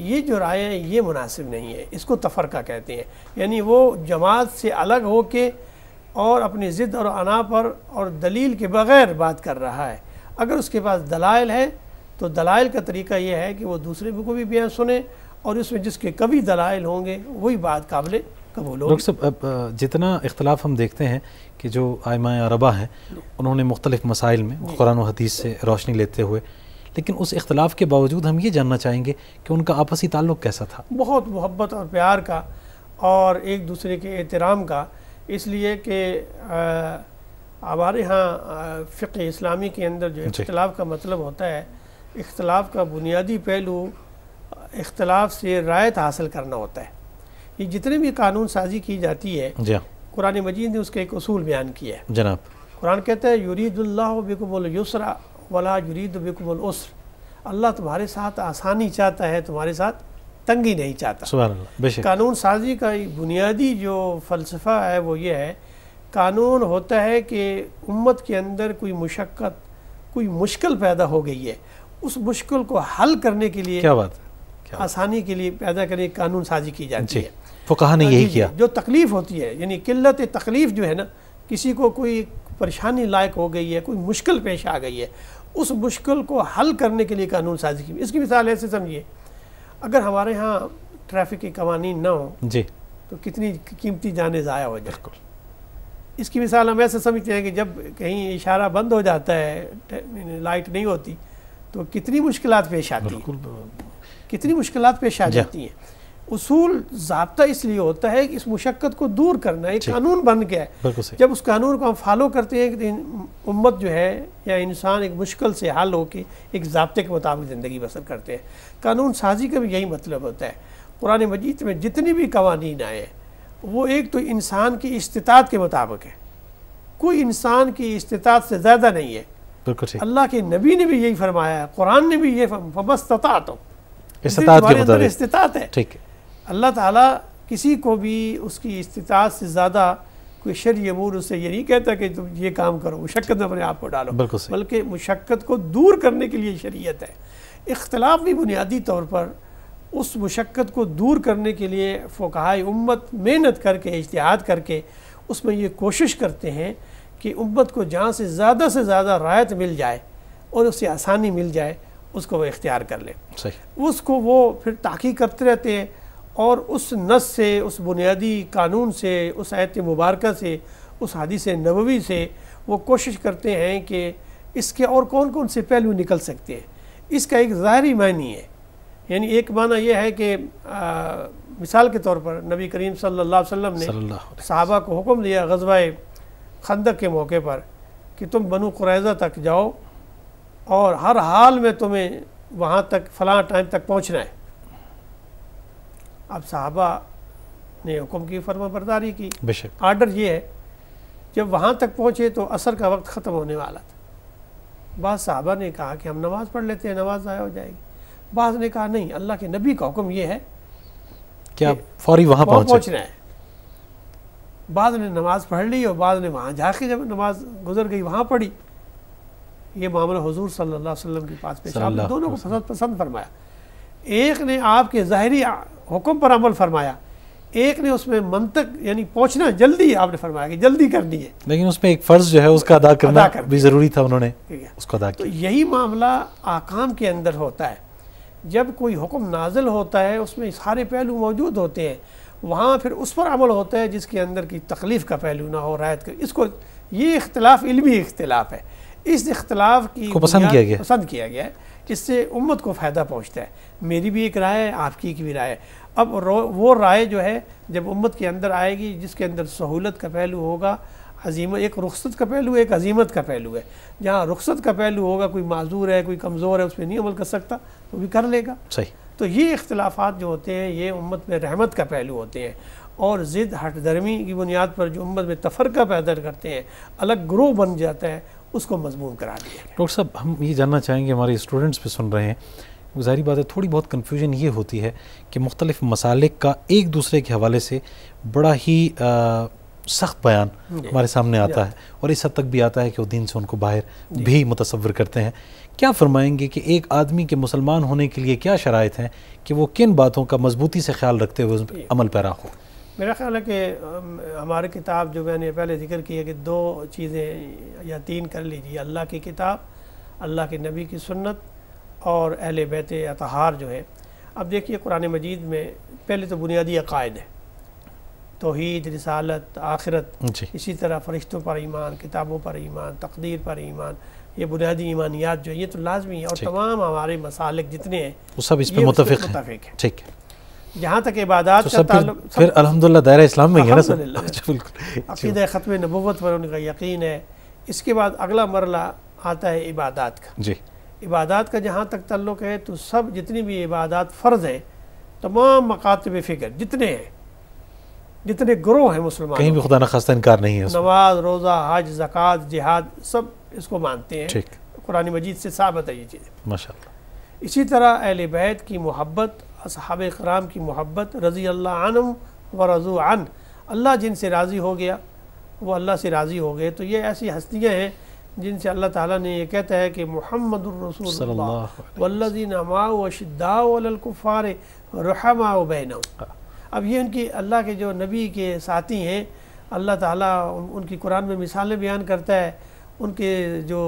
یہ جو رائے ہے یہ مناسب نہیں ہے. اس کو تفرقہ کہتے ہیں. یعنی وہ جماعت سے الگ ہو کے اور اپنی ضد اور انا پر اور دلیل کے بغیر بات کر رہا ہے. اگر اس کے پاس دلائل ہے تو دلائل کا طریقہ یہ ہے کہ وہ دوسرے کو بھی بیان سنیں اور اس میں جس کے کبھی دلائل ہوں گے وہی بات قابل قبول ہوگی. ڈاکٹر صاحب جتنا اختلاف ہم دیکھتے ہیں کہ جو ائمہ اربعہ ہیں انہوں نے مختلف مسائل میں قرآن و حدیث سے روشنی لیتے ہوئے، لیکن اس اختلاف کے باوجود ہم یہ جاننا چاہیں گے کہ ان کا آپسی تعلق کیسا تھا. بہت محبت اور پیار کا اور ایک دوسرے کے احترام کا. اس لیے کہ ہمارے ہاں فقہ اسلامی کے اندر جو اختلاف کا مطلب ہوتا ہے، اختلاف کا بنیادی پہلو اختلاف سے رعایت حاصل کرنا ہوتا ہے. یہ جتنے بھی قانون سازی کی جاتی ہے قرآن مجید نے اس کا ایک اصول بیان کیا ہے. جناب قرآن کہتا ہے یرید اللہ بکم الیسر ولا یرید بکم العسر. اللہ تمہارے ساتھ آسانی چاہتا ہے، تمہارے ساتھ تنگی نہیں چاہتا. سبحان اللہ. بے شک قانون سازی کا بنیادی جو فلسفہ ہے وہ یہ ہے، قانون ہوتا ہے کہ امت کے اندر کوئی مشقت، کوئی مشکل پیدا ہو گئی ہے، اس مشکل کو حل کرنے کے لیے، کیا بات ہے، آسانی کے لیے پیدا کرنے قانون سازی کی جاتی ہے. فقہا نے یہی کیا. جو تکلیف ہوتی ہے، یعنی قلت تکلیف جو ہے نا، کسی کو کوئی پریشانی لائق ہو گئی ہے، کوئی مشکل پیش آ گئی ہے، اس مشکل کو حل کرنے کے لیے قانون سازی کی. اس کی مثال ایسے سمجھیے، اگر ہمارے ہاں ٹریفک کے قوانین نہ ہوں تو کتنی قیمتی جانیں ضائع ہو جائیں. اس کی مثال ہم ایسے سمجھتے ہیں کہ جب کہیں اشارہ بند ہو جاتا ہے، لائٹ نہیں ہوتی، تو کتنی مشکلات پیش آتی ہیں، کتنی مشکلات پیش آ جاتی ہیں. اصول ضابطہ اس لیے ہوتا ہے کہ اس مشقت کو دور کرنا. ایک قانون بن گیا ہے، جب اس قانون کو ہم فالو کرتے ہیں کہ امت جو ہے یا انسان ایک مشکل سے حل ہو کے ایک ضابطے کے مطابق زندگی بسر کرتے ہیں. قانون سازی کا بھی یہی مطلب ہوتا ہے. قرآن مجید میں جتنی بھی قوانین آئے وہ ایک تو انسان کی استطاعت کے مطابق ہے، کوئی انسان کی استطاعت سے زیادہ نہیں ہے. اللہ کے نبی نے بھی یہی فرمایا ہے، قرآن نے بھی یہ فمستطعتم، استطاعت ہے. اللہ تعالیٰ کسی کو بھی اس کی استطاعت سے زیادہ کوئی شرعی امور اس سے یہ نہیں کہتا کہ تم یہ کام کرو، مشقت میں اپنے آپ کو ڈالو، بلکہ مشقت کو دور کرنے کے لیے شریعت ہے. اختلاف بھی بنیادی طور پر اس مشقت کو دور کرنے کے لیے فقہائے امت محنت کر کے، اجتہاد کر کے اس میں یہ کوشش کرتے ہیں کہ امت کو جہاں سے زیادہ رعایت مل جائے اور اس سے آسانی مل جائے اس کو وہ اختیار کر لیں. اس کو وہ پھر تحقیق کرتے رہتے ہیں اور اس نص سے، اس بنیادی قانون سے، اس آیت مبارکہ سے، اس حدیث نبوی سے وہ کوشش کرتے ہیں کہ اس کے اور کون کون سے پہلو نکل سکتے ہیں. اس کا ایک ظاہری معنی ہے، یعنی ایک معنی یہ ہے کہ مثال کے طور پر نبی کریم صلی اللہ علیہ وسلم نے صحابہ کو حکم دیا غزوہ خندق کے موقع پر کہ تم بنو قریظہ تک جاؤ اور ہر حال میں تمہیں وہاں تک فلاں ٹائم تک پہنچنا ہے. اب صحابہ نے حکم کی فرما برداری کی. آرڈر یہ ہے، جب وہاں تک پہنچے تو عصر کا وقت ختم ہونے والا تھا. بعض صحابہ نے کہا کہ ہم نماز پڑھ لیتے ہیں، نماز ضائع ہو جائے گی. بعض نے کہا نہیں، اللہ کے نبی کا حکم یہ ہے کہ فوری وہاں پہنچنا ہے. بعض نے نماز پڑھ لی اور بعض نے وہاں جا کے جب نماز گزر گئی وہاں پڑھی. یہ معاملہ حضور صلی اللہ علیہ وسلم کے پاس پیش آیا. آپ نے دونوں کو پسند فرمایا. ایک نے آپ کے ظاہری حکم پر عمل فرمایا، ایک نے اس میں منطق یعنی پہنچنا جلدی آپ نے فرمایا کہ جلدی کرنی ہے، لیکن اس میں ایک فرض جو ہے اس کا ادا کرنا بھی ضروری تھا، انہوں نے اس کو ادا کیا. تو یہی معاملہ احکام کے اندر ہوتا ہے. جب کوئی حکم نازل ہوتا ہے اس میں سارے پہلو موجود ہوتے ہیں، وہاں پھر اس پر عمل ہوتا ہے جس کے اندر کی تکلیف کا پہلو نہ ہو، رعایت کا. اس کو یہ اختلاف علمی اختلاف ہے. اس اختلاف کی پسند کیا گیا ہے، اس سے امت کو فائدہ پہنچتا ہے. میری بھی ایک رائے ہے، آپ کی بھی رائے ہے. اب وہ رائے جو ہے جب امت کے اندر آئے گی جس کے اندر سہولت کا پہلو ہوگا، ایک رخصت کا پہلو، ایک عزیمت کا پہلو ہے. جہاں رخصت کا پہلو ہوگا، کوئی معذور ہے، کوئی کمزور ہے، اس پہ نہیں عمل کر سکتا تو بھی کر لے گا. صحیح. تو یہ اختلافات جو ہوتے ہیں یہ امت میں رحمت کا پہلو ہوتے ہیں، اور ضد ہٹ درمی کی بنیاد پر جو امت میں تفرقہ پیدا کرتے ہیں، الگ گروہ بن جاتا ہے، اس کو مضمون قرار دیا گیا. ڈاکٹر صاحب ہم یہ جاننا چاہیں گے، ہمارے اسٹوڈنٹس بھی سن رہے ہیں، ظاہری بات ہے تھوڑی بہت کنفیوژن یہ ہوتی ہے کہ مختلف مسالک کا ایک دوسرے کے حوالے سے بڑا ہی سخت بیان ہمارے سامنے آتا ہے اور اس حد تک بھی آتا ہے کہ وہ دین سے ان کو باہر بھی متصور کرتے ہیں. کیا فرمائیں گے کہ ایک آدمی کے مسلمان ہونے کے لیے کیا شرائط ہیں کہ وہ کن باتوں کا مضبوطی سے خیال رکھتے ہوئے اس عمل پیرا ہو؟ میرا خیال ہے کہ ہماری کتاب جو میں نے پہلے ذکر کیا کہ 2 چیزیں یا 3 کر لیجیے، اللہ کی کتاب، اللہ کے نبی کی سنت اور اہل بیت اطہار جو ہے. اب دیکھیے قرآن مجید میں پہلے تو بنیادی عقائد ہے، توحید، رسالت، آخرت، اسی طرح فرشتوں پر ایمان، کتابوں پر ایمان، تقدیر پر ایمان، یہ بنیادی ایمانیات جو یہ تو لازمی ہے. اور تمام ہمارے مسالک جتنے ہیں وہ سب اس پہ متفق ہیں. ٹھیک ہے. جہاں تک عبادات کا تعلق، پھر الحمدللہ دائرہ اسلام میں ہی ہے نا سب. عقیدہ ختم نبوت پر ان کا یقین ہے. اس کے بعد اگلا مرحلہ آتا ہے عبادات کا. جی. عبادات کا جہاں تک تعلق ہے تو سب جتنی بھی عبادات فرض ہیں، تمام مکاتب فکر جتنے ہیں، جتنے گروہ ہیں مسلمان، کہیں بھی خدا نخواستہ انکار نہیں ہے. نماز، روزہ، حج، زکوٰۃ، جہاد، سب اس کو مانتے ہیں. ٹھیک. قرآن مجید سے ثابت ہے یہ چیز. ماشاءاللہ. اسی طرح اہل بیت کی محبت، اصحاب کرام کی محبت، رضی اللہ عنہم ورضوا عنہ، اللہ جن سے راضی ہو گیا وہ اللہ سے راضی ہو گئے. تو یہ ایسی ہستیاں ہیں جن سے اللہ تعالیٰ نے یہ کہتا ہے کہ محمد الرسول اللہ والذین معہ اشداء علی الکفار رحماء بینہم. اب یہ ان کی اللہ کے جو نبی کے ساتھی ہیں، اللہ تعالیٰ ان کی قرآن میں مثالیں بیان کرتا ہے. ان کے جو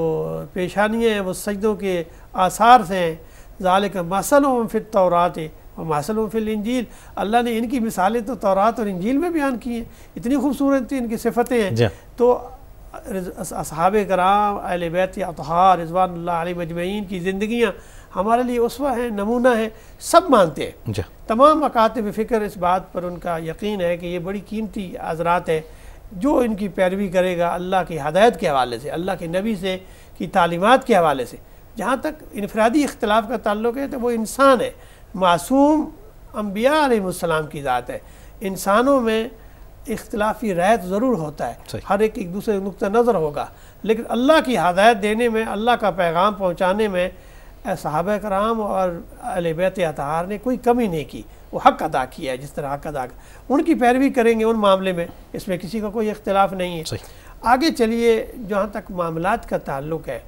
پیشانیاں ہیں وہ سجدوں کے آثار سے ہیں. ذالک مثلہم فی التوراۃ ومثلہم فی الانجیل. اللہ نے ان کی مثالیں تو تورات اور انجیل میں بیان کی ہیں. اتنی خوبصورت ان کی صفتیں ہیں. تو اصحاب کرام، اہل بیت اطہار رضوان اللہ علیہ مجمعین کی زندگیاں ہمارے لیے اسوہ ہیں، نمونہ ہیں، سب مانتے ہیں. تمام مکاتب فکر اس بات پر ان کا یقین ہے کہ یہ بڑی قیمتی حضرات ہے. جو ان کی پیروی کرے گا اللہ کی ہدایت کے حوالے سے، اللہ کے نبی سے کی تعلیمات کے حوالے سے. جہاں تک انفرادی اختلاف کا تعلق ہے تو وہ انسان ہے، معصوم انبیاء علیہ السلام کی ذات ہے. انسانوں میں اختلافی رائے ضرور ہوتا ہے، ہر ایک دوسرے نقطہ نظر ہوگا، لیکن اللہ کی ہدایت دینے میں، اللہ کا پیغام پہنچانے میں صحابہ کرام اور اہل بیت اطہار نے کوئی کمی نہیں کی. وہ حق ادا کیا ہے جس طرح حق ادا کیا. ان کی پیروی کریں گے ان معاملے میں، اس میں کسی کا کوئی اختلاف نہیں ہے. آگے چلیے، جہاں تک معاملات کا تعلق ہے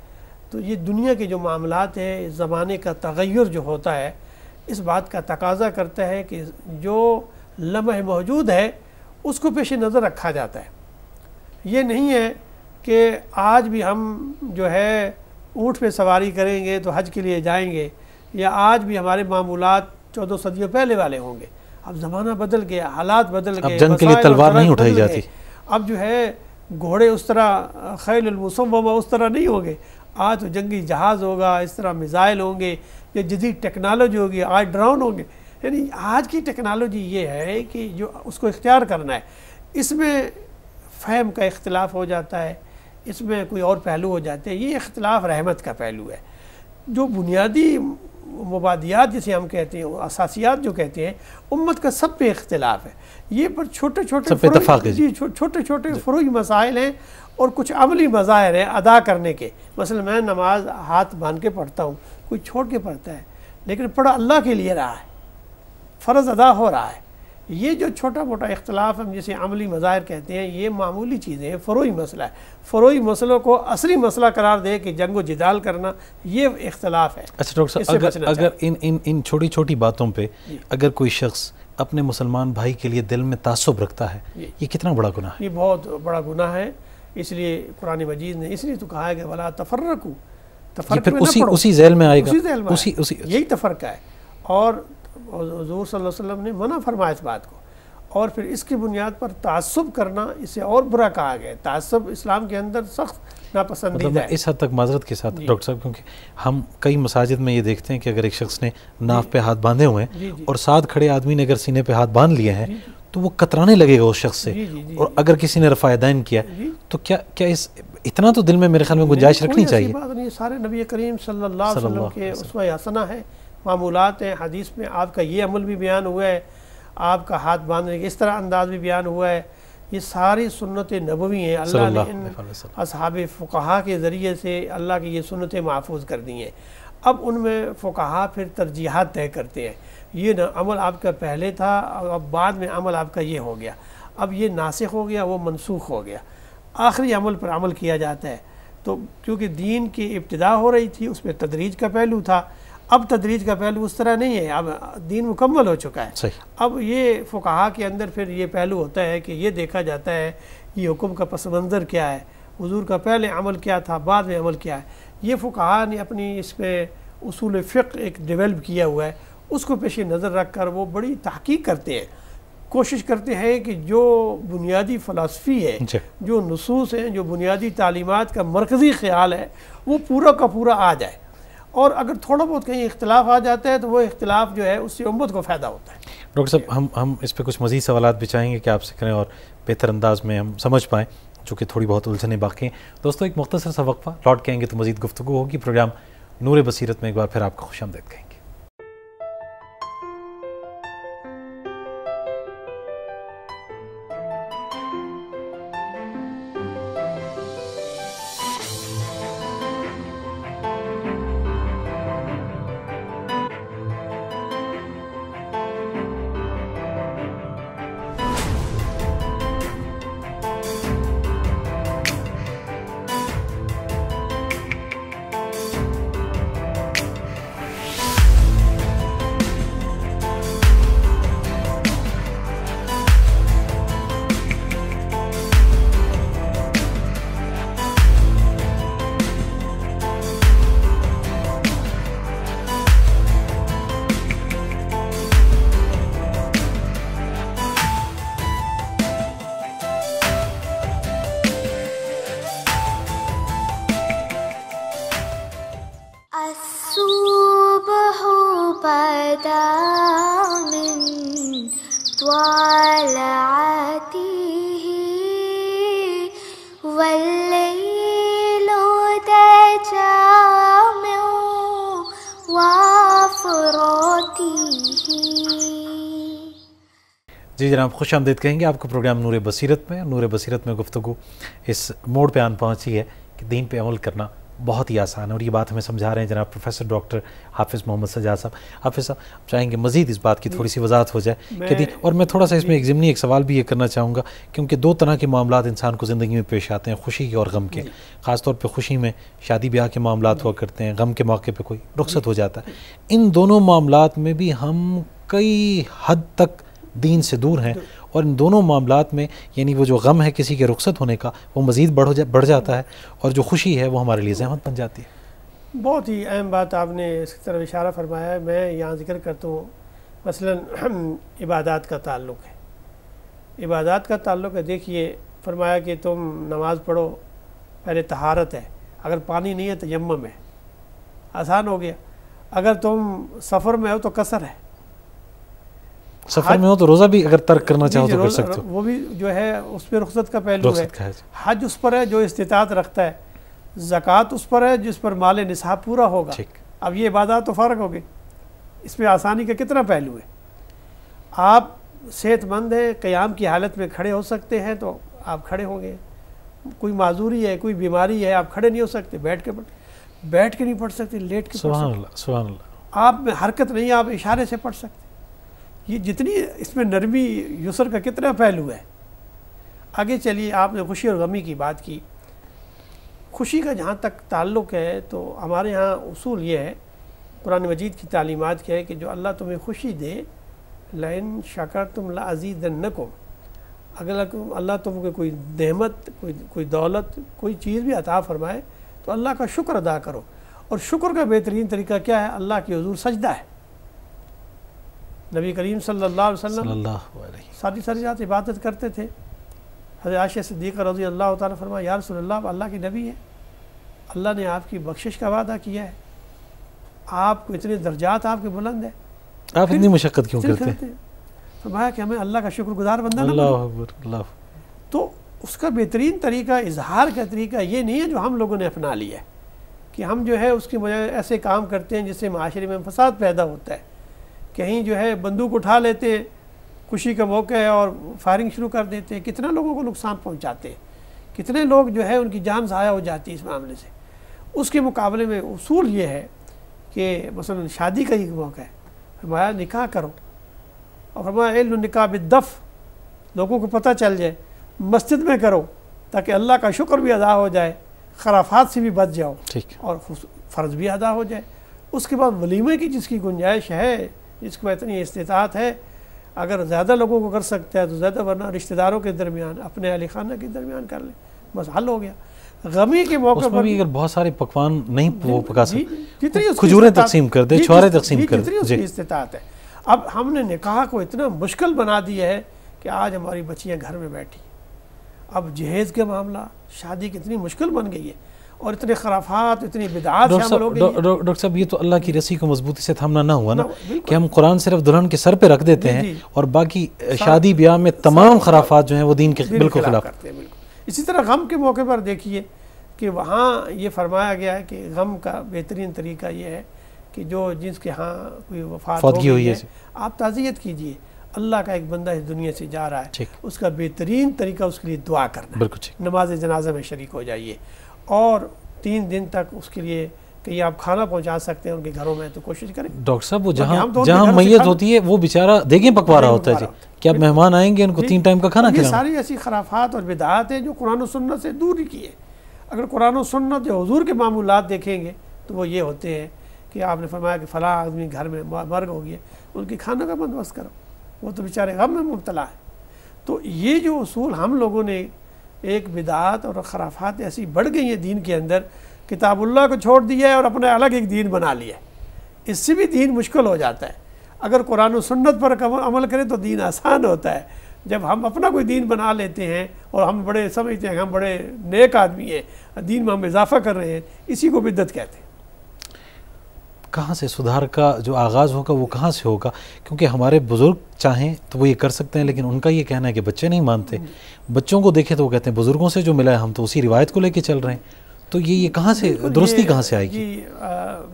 تو یہ دنیا کے جو معاملات ہیں، زمانے کا تغیر جو ہوتا ہے اس بات کا تقاضا کرتا ہے کہ جو لمحہ موجود ہے اس کو پیش نظر رکھا جاتا ہے. یہ نہیں ہے کہ آج بھی ہم جو ہے اونٹ پہ سواری کریں گے تو حج کے لیے جائیں گے، یا آج بھی ہمارے معمولات 14 صدیوں پہلے والے ہوں گے. اب زمانہ بدل گیا، حالات بدل گئے، اب جنگ کے لیے تلوار نہیں اٹھائی جاتی. اب جو ہے گھوڑے اس طرح خیل المسومہ اس طرح نہیں ہوں گے. آج تو جنگی جہاز ہوگا، اس طرح میزائل ہوں گے، یا جدید ٹیکنالوجی ہوگی، آج ڈرون ہوں گے. یعنی آج کی ٹیکنالوجی یہ ہے کہ جو اس کو اختیار کرنا ہے، اس میں فہم کا اختلاف ہو جاتا ہے، اس میں کوئی اور پہلو ہو جاتے ہیں. یہ اختلاف رحمت کا پہلو ہے. جو بنیادی مبادیات جسے ہم کہتے ہیں، اساسیات جو کہتے ہیں، امت کا سب پہ اختلاف ہے. یہ پر چھوٹے چھوٹے فروعی مسائل ہیں اور کچھ عملی مظاہر ہیں ادا کرنے کے. مثلا میں نماز ہاتھ باندھ کے پڑھتا ہوں، کوئی چھوڑ کے پڑھتا ہے، لیکن پڑھا اللہ کے لیے رہا ہے، فرض ادا ہو رہا ہے. یہ جو چھوٹا موٹا اختلاف ہم جسے عملی مظاہر کہتے ہیں، یہ معمولی چیزیں ہیں، فروعی مسئلہ ہے. فروعی مسئلوں کو اصلی مسئلہ قرار دے کہ جنگ و جدال کرنا، یہ اختلاف ہے. اچھا ڈاکٹر صاحب، اگر ان چھوٹی چھوٹی باتوں پہ اگر کوئی شخص اپنے مسلمان بھائی کے لیے دل میں تعصب رکھتا ہے، یہ کتنا بڑا گناہ ہے؟ یہ بہت بڑا گناہ ہے. اس لیے قرآن مجید نے اس لیے تو کہا ہے کہ وَلَا تَفَرَّقُوا، پھر اسی ذیل میں آئے گا، یہی تفرقہ ہے. اور حضور صلی اللہ علیہ وسلم نے منع فرمایا اس بات کو. اور پھر اس کی بنیاد پر تعصب کرنا اسے اور برا کہا گیا. تعصب اسلام کے اندر سخت ناپسندیدہ ہے. اس حد تک معذرت کے ساتھ ڈاکٹر صاحب، کیونکہ ہم کئی مساجد میں یہ دیکھتے ہیں کہ اگر ایک شخص نے ناف پہ ہاتھ باندھے ہوئے ہیں اور ساتھ کھڑے آدمی نے اگر سینے پہ ہاتھ باندھ لیے ہیں تو وہ کترانے لگے گا اس شخص سے. اور اگر کسی نے رفع یدین کیا تو کیا اس اتنا تو دل میں میرے خیال میں گنجائش رکھنی چاہیے. سارے نبی کریم صلی اللہ علیہ وسلم کے اسوہ حسنہ ہے، معمولات ہیں. حدیث میں آپ کا یہ عمل بھی بیان ہوا ہے، آپ کا ہاتھ باندھنے کے اس طرح انداز بھی بیان ہوا ہے. یہ ساری سنت نبوی ہیں. اللہ نے ان اصحاب فقہا کے ذریعے سے اللہ کی یہ سنتیں محفوظ کر دی ہیں. اب ان میں فقہا پھر ترجیحات طے کرتے ہیں. یہ عمل آپ کا پہلے تھا، اب بعد میں عمل آپ کا یہ ہو گیا. اب یہ ناسخ ہو گیا، وہ منسوخ ہو گیا، آخری عمل پر عمل کیا جاتا ہے۔ تو کیونکہ دین کی ابتدا ہو رہی تھی، اس میں تدریج کا پہلو تھا، اب تدریج کا پہلو اس طرح نہیں ہے، اب دین مکمل ہو چکا ہے۔ صحیح۔ اب یہ فقہا کے اندر پھر یہ پہلو ہوتا ہے کہ یہ دیکھا جاتا ہے یہ حکم کا پس منظر کیا ہے، حضور کا پہلے عمل کیا تھا، بعد میں عمل کیا ہے۔ یہ فقہا نے اپنی اس میں اصول فقہ ایک ڈیولپ کیا ہوا ہے، اس کو پیش نظر رکھ کر وہ بڑی تحقیق کرتے ہیں، کوشش کرتے ہیں کہ جو بنیادی فلسفی ہے، جو نصوص ہیں، جو بنیادی تعلیمات کا مرکزی خیال ہے، وہ پورا کا پورا آ جائے، اور اگر تھوڑا بہت کہیں اختلاف آ جاتا ہے تو وہ اختلاف جو ہے اس سے امت کو فائدہ ہوتا ہے۔ ڈاکٹر صاحب ہم اس پہ کچھ مزید سوالات بھی چاہیں گے کہ آپ سے کریں اور بہتر انداز میں ہم سمجھ پائیں، چونکہ تھوڑی بہت الجھنیں باقی ہیں۔ دوستو ایک مختصر سا وقفہ، لوٹ کے آئیں گے تو مزید گفتگو ہوگی۔ پروگرام نور بصیرت میں ایک بار پھر آپ کو خوش آمدید کہیں گے۔ الصبح بدا من طلعته والليل دجى من وافراته۔ جی جناب، خوش آمدید کہیں گے آپ کو پروگرام نور بصیرت میں۔ نور بصیرت میں گفتگو اس موڑ پہ آن پہنچی ہے کہ دین پہ عمل کرنا بہت ہی آسان ہے، اور یہ بات ہمیں سمجھا رہے ہیں جناب پروفیسر ڈاکٹر حافظ محمد سجاد صاحب۔ حافظ صاحب چاہیں گے مزید اس بات کی تھوڑی سی وضاحت ہو جائے کہ اور میں تھوڑا سا اس میں ایک ضمنی ایک سوال بھی یہ کرنا چاہوں گا، کیونکہ دو طرح کے معاملات انسان کو زندگی میں پیش آتے ہیں، خوشی کے اور غم کے۔ خاص طور پہ خوشی میں شادی بیاہ کے معاملات ہوا کرتے ہیں، غم کے موقع پہ کوئی رخصت ہو جاتا ہے۔ ان دونوں معاملات میں بھی ہم کئی حد تک دین سے دور ہیں، اور ان دونوں معاملات میں یعنی وہ جو غم ہے کسی کے رخصت ہونے کا وہ مزید بڑھ جاتا ہے، اور جو خوشی ہے وہ ہمارے لیے زحمت بن جاتی ہے۔ بہت ہی اہم بات آپ نے اس کی طرف اشارہ فرمایا ہے۔ میں یہاں ذکر کرتا ہوں مثلا عبادات کا تعلق ہے، عبادات کا تعلق ہے۔ دیکھیے فرمایا کہ تم نماز پڑھو، پہلے طہارت ہے، اگر پانی نہیں ہے تیمم ہے، آسان ہو گیا۔ اگر تم سفر میں ہو تو قصر ہے، سفر میں ہو تو روزہ بھی اگر ترک کرنا چاہو تو کر سکتے ہو، وہ بھی جو ہے اس پہ رخصت کا پہلو ہے۔ حج اس پر ہے جو استطاعت رکھتا ہے، زکوٰۃ اس پر ہے جس پر مال نصاب پورا ہوگا۔ اب یہ عبادات تو فرق ہو گئی، اس میں آسانی کا کتنا پہلو ہے۔ آپ صحت مند ہیں، قیام کی حالت میں کھڑے ہو سکتے ہیں تو آپ کھڑے ہوں گے، کوئی معذوری ہے، کوئی بیماری ہے، آپ کھڑے نہیں ہو سکتے، بیٹھ کے نہیں پڑھ سکتے، لیٹ کے پڑھ سکتے۔ سبحان اللہ سبحان اللہ۔ آپ میں حرکت نہیں، آپ اشارے سے پڑھ سکتے۔ یہ جتنی اس میں نرمی یسر کا کتنا پہلو ہے۔ آگے چلیے، آپ نے خوشی اور غمی کی بات کی۔ خوشی کا جہاں تک تعلق ہے تو ہمارے ہاں اصول یہ ہے، قرآن مجید کی تعلیمات کیا ہے کہ جو اللہ تمہیں خوشی دے، لئن شکرتم لازیدنکم، اگر اللہ تم کو کوئی نعمت، کوئی دولت، کوئی چیز بھی عطا فرمائے تو اللہ کا شکر ادا کرو۔ اور شکر کا بہترین طریقہ کیا ہے؟ اللہ کے حضور سجدہ ہے۔ نبی کریم صلی اللہ علیہ وسلم ساری رات عبادت کرتے تھے۔ حضرت عائشہ صدیقہ رضی اللہ تعالیٰ فرمایا، یا رسول اللہ، اللہ کے نبی ہے، اللہ نے آپ کی بخشش کا وعدہ کیا ہے، آپ کو اتنے درجات آپ کے بلند ہیں، آپ اتنی مشقت کیوں کرتے ہیں؟ فرمایا کہ ہمیں اللہ کا شکر گزار بندہ نہ بنو۔ تو اس کا بہترین طریقہ، اظہار کا طریقہ یہ نہیں ہے جو ہم لوگوں نے اپنا لیا ہے کہ ہم جو ہے اس کی بجائے ایسے کام کرتے ہیں جس سے معاشرے میں فساد پیدا ہوتا ہے۔ کہیں جو ہے بندوق اٹھا لیتے ہیں، خوشی کا موقع ہے اور فائرنگ شروع کر دیتے ہیں، کتنے لوگوں کو نقصان پہنچاتے ہیں، کتنے لوگ جو ہے ان کی جان ضائع ہو جاتی ہے اس معاملے سے۔ اس کے مقابلے میں اصول یہ ہے کہ مثلا شادی کا ایک موقع ہے، فرمایا نکاح کرو، اور فرمایا اہل النکاح بالدف، لوگوں کو پتہ چل جائے، مسجد میں کرو تاکہ اللہ کا شکر بھی ادا ہو جائے، خرافات سے بھی بچ جاؤ اور فرض بھی ادا ہو جائے۔ اس کے بعد ولیمے کی جس کی گنجائش ہے، جس کو اتنی استطاعت ہے، اگر زیادہ لوگوں کو کر سکتا ہے تو زیادہ، ورنہ رشتہ داروں کے درمیان، اپنے اہل خانہ کے درمیان کر لیں، بس حل ہو گیا۔ غمی کے موقع پر بھی اگر بہت سارے پکوان نہیں وہ پکا سکتے، جتنی کھجوریں تقسیم کر دے، چھوارے تقسیم کر جتنی اس کی استطاعت ہے۔ اب ہم نے نکاح کو اتنا مشکل بنا دیا ہے کہ آج ہماری بچیاں گھر میں بیٹھی، اب جہیز کے معاملہ، شادی کتنی مشکل بن گئی ہے، اور اتنے خرافات، اتنی بدعات شامل ہو گئی ہیں۔ ڈاکٹر صاحب یہ تو اللہ کی رسی کو مضبوطی سے تھامنا نہ ہوا نا، کہ ہم قرآن صرف دلہن کے سر پہ رکھ دیتے ہیں اور باقی شادی بیاہ میں تمام خرافات جو ہیں وہ دین کے بالکل خلاف کرتے ہیں۔ اسی طرح غم کے موقع پر دیکھیے کہ وہاں یہ فرمایا گیا ہے کہ غم کا بہترین طریقہ یہ ہے کہ جو جس کے ہاں کوئی وفات ہو گئی ہے، آپ تعزیت کیجئے۔ اللہ کا ایک بندہ اس دنیا سے جا رہا ہے، اس کا بہترین طریقہ اس کے لیے دعا کرنا ہے، نماز جنازہ میں شریک ہو جائیے، اور 3 دن تک اس کے لیے کہیں آپ کھانا پہنچا سکتے ہیں ان کے گھروں میں تو کوشش کریں۔ ڈاکٹر صاحب وہ جہاں میت ہوتی ہے وہ بیچارہ دیگیں پکوا رہا ہوتا ہے جی، کہ اب مہمان آئیں گے ان کو 3 ٹائم کا کھانا کھلانا۔ یہ ساری ایسی خرافات اور بدعات ہیں جو قرآن و سنت سے دور ہی کی ہے۔ اگر قرآن و سنت جو حضور کے معمولات دیکھیں گے تو وہ یہ ہوتے ہیں کہ آپ نے فرمایا کہ فلاں آدمی گھر میں مرگ ہو گیا، ان کے کھانے کا بندوبست کرو، وہ تو بیچارے غم میں مبتلا ہے۔ تو یہ جو اصول ہم لوگوں نے، ایک بدعات اور خرافات ایسی بڑھ گئی ہیں دین کے اندر، کتاب اللہ کو چھوڑ دیا ہے اور اپنا الگ ایک دین بنا لیا ہے۔ اس سے بھی دین مشکل ہو جاتا ہے۔ اگر قرآن و سنت پر عمل کریں تو دین آسان ہوتا ہے۔ جب ہم اپنا کوئی دین بنا لیتے ہیں اور ہم بڑے سمجھتے ہیں کہ ہم بڑے نیک آدمی ہیں، دین میں ہم اضافہ کر رہے ہیں، اسی کو بدعت کہتے ہیں۔ کہاں سے سدھار کا جو آغاز ہوگا وہ کہاں سے ہوگا؟ کیونکہ ہمارے بزرگ چاہیں تو وہ یہ کر سکتے ہیں، لیکن ان کا یہ کہنا ہے کہ بچے نہیں مانتے۔ بچوں کو دیکھیں تو وہ کہتے ہیں بزرگوں سے جو ملا ہے ہم تو اسی روایت کو لے کے چل رہے ہیں۔ تو یہ کہاں سے درستی کہاں سے آئے گی؟ جی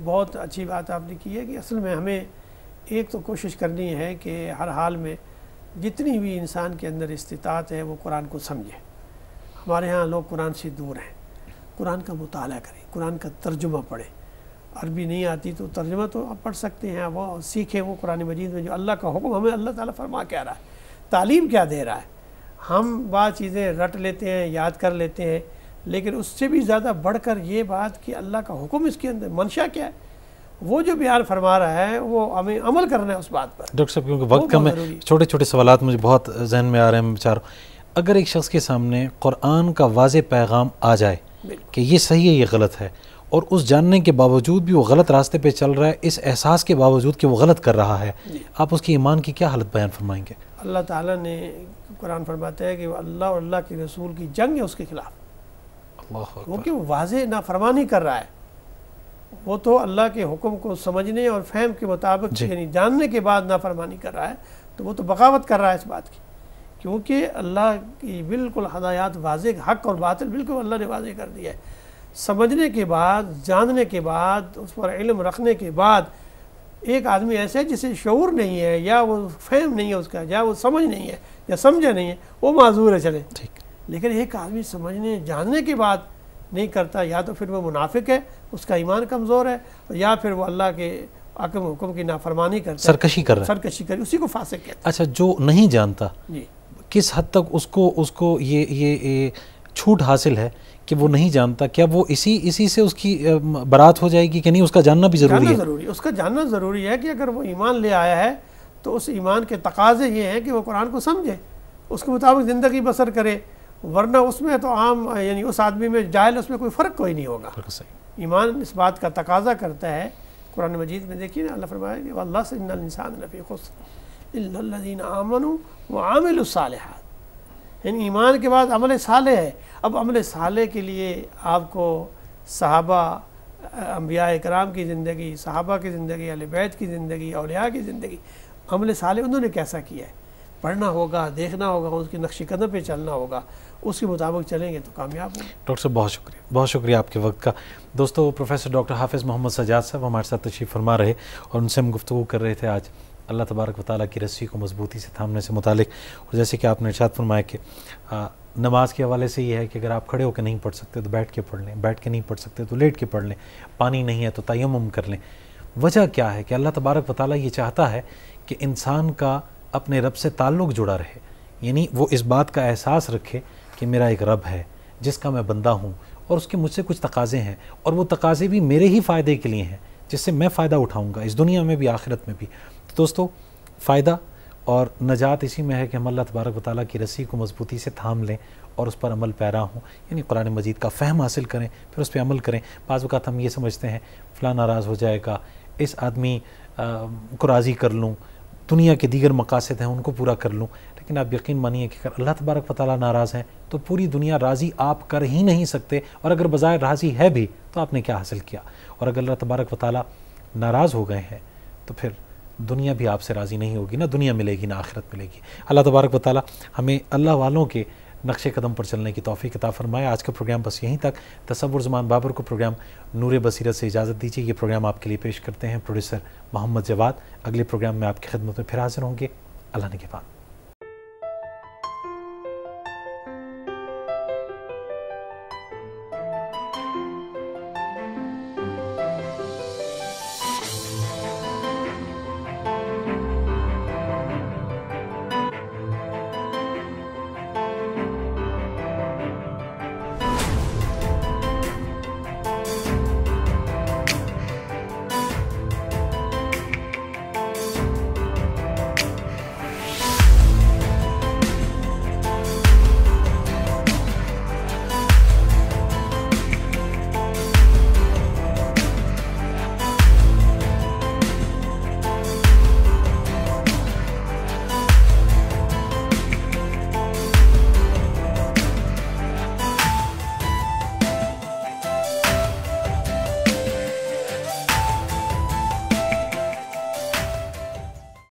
بہت اچھی بات آپ نے کی ہے کہ اصل میں ہمیں ایک تو کوشش کرنی ہے کہ ہر حال میں جتنی بھی انسان کے اندر استطاعت ہے وہ قرآن کو سمجھے۔ ہمارے ہاں لوگ قرآن سے دور ہیں، قرآن کا مطالعہ کریں، قرآن کا ترجمہ پڑھیں۔ عربی نہیں آتی تو ترجمہ تو آپ پڑھ سکتے ہیں، وہ سیکھیں، وہ قرآن مجید میں جو اللہ کا حکم ہمیں اللہ تعالیٰ فرما کیا رہا ہے، تعلیم کیا دے رہا ہے۔ ہم بعض چیزیں رٹ لیتے ہیں، یاد کر لیتے ہیں، لیکن اس سے بھی زیادہ بڑھ کر یہ بات کہ اللہ کا حکم اس کے اندر منشا کیا ہے، وہ جو بیان فرما رہا ہے وہ ہمیں عمل کرنا ہے اس بات پر۔ ڈاکٹر صاحب کیونکہ وقت کم ہے، چھوٹے چھوٹے سوالات مجھے بہت ذہن میں آ رہے ہیں، میں چاہ رہا ہوں اگر ایک شخص کے سامنے قرآن کا واضح پیغام آ جائے کہ یہ صحیح ہے یہ غلط ہے، اور اس جاننے کے باوجود بھی وہ غلط راستے پہ چل رہا ہے، اس احساس کے باوجود کہ وہ غلط کر رہا ہے، آپ اس کی ایمان کی کیا حالت بیان فرمائیں گے؟ اللہ تعالیٰ نے قرآن فرماتا ہے کہ اللہ اور اللہ کے رسول کی جنگ ہے اس کے خلاف، کیونکہ وہ واضح نافرمانی کر رہا ہے۔ وہ تو اللہ کے حکم کو سمجھنے اور فہم کے مطابق یعنی جاننے کے بعد نافرمانی کر رہا ہے، تو وہ تو بغاوت کر رہا ہے اس بات کی، کیونکہ اللہ کی بالکل ہدایات واضح، حق اور باطل بالکل اللہ نے واضح کر دیا ہے۔ سمجھنے کے بعد، جاننے کے بعد، اس پر علم رکھنے کے بعد ایک آدمی ایسا ہے جسے شعور نہیں ہے، یا وہ فہم نہیں ہے اس کا، یا وہ سمجھ نہیں ہے، یا سمجھا نہیں ہے، وہ معذور ہے چلے۔ لیکن ایک آدمی سمجھنے جاننے کے بعد نہیں کرتا، یا تو پھر وہ منافق ہے، اس کا ایمان کمزور ہے، یا پھر وہ اللہ کے حکم کی نافرمانی کرتا ہے، سرکشی کر رہا ہے، سرکشی کر، اسی کو فاسق کہتے ہیں۔ اچھا جو نہیں جانتا جی کس حد تک اس کو یہ چھوٹ حاصل ہے کہ وہ نہیں جانتا، کیا وہ اسی سے اس کی برات ہو جائے گی کہ نہیں اس کا جاننا بھی ضروری ہے؟ اس کا جاننا ضروری ہے کہ اگر وہ ایمان لے آیا ہے تو اس ایمان کے تقاضے یہ ہیں کہ وہ قرآن کو سمجھے، اس کے مطابق زندگی بسر کرے، ورنہ اس میں تو عام یعنی اس آدمی میں جاہل، اس میں کوئی فرق کوئی نہیں ہوگا۔ ایمان اس بات کا تقاضا کرتا ہے۔ قرآن مجید میں دیکھیے نا، اللہ فرمایا کہ واللہ سے ان الانسان لفی خسر الا الذین آمنوا وعملوا الصالحات، یعنی ایمان کے بعد عمل صالح ہے۔ اب عمل صالح کے لیے آپ کو صحابہ، انبیاء اکرام کی زندگی، صحابہ کی زندگی، اہل بیت کی زندگی، اولیاء کی زندگی، عمل صالح انہوں نے کیسا کیا ہے پڑھنا ہوگا، دیکھنا ہوگا، اس کی نقش قدم پہ چلنا ہوگا، اس کے مطابق چلیں گے تو کامیاب ہوں گے۔ ڈاکٹر صاحب بہت شکریہ آپ کے وقت کا۔ دوستو پروفیسر ڈاکٹر حافظ محمد سجاد صاحب ہمارے ساتھ تشریف فرما رہے، اور ان سے ہم گفتگو کر رہے تھے آج اللہ تبارک و تعالیٰ کی رسی کو مضبوطی سے تھامنے سے متعلق۔ اور جیسے کہ آپ نے ارشاد فرمایا کہ نماز کے حوالے سے یہ ہے کہ اگر آپ کھڑے ہو کے نہیں پڑھ سکتے تو بیٹھ کے پڑھ لیں، بیٹھ کے نہیں پڑھ سکتے تو لیٹ کے پڑھ لیں، پانی نہیں ہے تو تیمم کر لیں۔ وجہ کیا ہے کہ اللہ تبارک و تعالیٰ یہ چاہتا ہے کہ انسان کا اپنے رب سے تعلق جڑا رہے، یعنی وہ اس بات کا احساس رکھے کہ میرا ایک رب ہے جس کا میں بندہ ہوں اور اس کے مجھ سے کچھ تقاضے ہیں اور وہ تقاضے بھی میرے ہی فائدے کے لیے ہیں جس سے میں فائدہ اٹھاؤں گا اس دنیا میں بھی آخرت میں بھی۔ تو دوستو فائدہ اور نجات اسی میں ہے کہ ہم اللہ تبارک و تعالیٰ کی رسی کو مضبوطی سے تھام لیں اور اس پر عمل پیرا ہوں، یعنی قرآن مجید کا فہم حاصل کریں پھر اس پہ عمل کریں۔ بعض اوقات ہم یہ سمجھتے ہیں فلاں ناراض ہو جائے گا، اس آدمی کو راضی کر لوں، دنیا کے دیگر مقاصد ہیں ان کو پورا کر لوں، لیکن آپ یقین مانیے کہ اگر اللہ تبارک و تعالیٰ ناراض ہیں تو پوری دنیا راضی آپ کر ہی نہیں سکتے، اور اگر بظاہر راضی ہے بھی تو آپ نے کیا حاصل کیا؟ اور اگر اللہ تبارک و تعالیٰ ناراض ہو گئے ہیں تو پھر دنیا بھی آپ سے راضی نہیں ہوگی، نہ دنیا ملے گی نہ آخرت ملے گی۔ اللہ تبارک و تعالیٰ ہمیں اللہ والوں کے نقش قدم پر چلنے کی توفیق عطا فرمائے۔ آج کا پروگرام بس یہیں تک۔ تصور زمان بابر کو پروگرام نور بصیرت سے اجازت دیجیے۔ یہ پروگرام آپ کے لیے پیش کرتے ہیں پروڈیوسر محمد جواد۔ اگلے پروگرام میں آپ کی خدمت میں پھر حاضر ہوں گے۔ اللہ نگہبان۔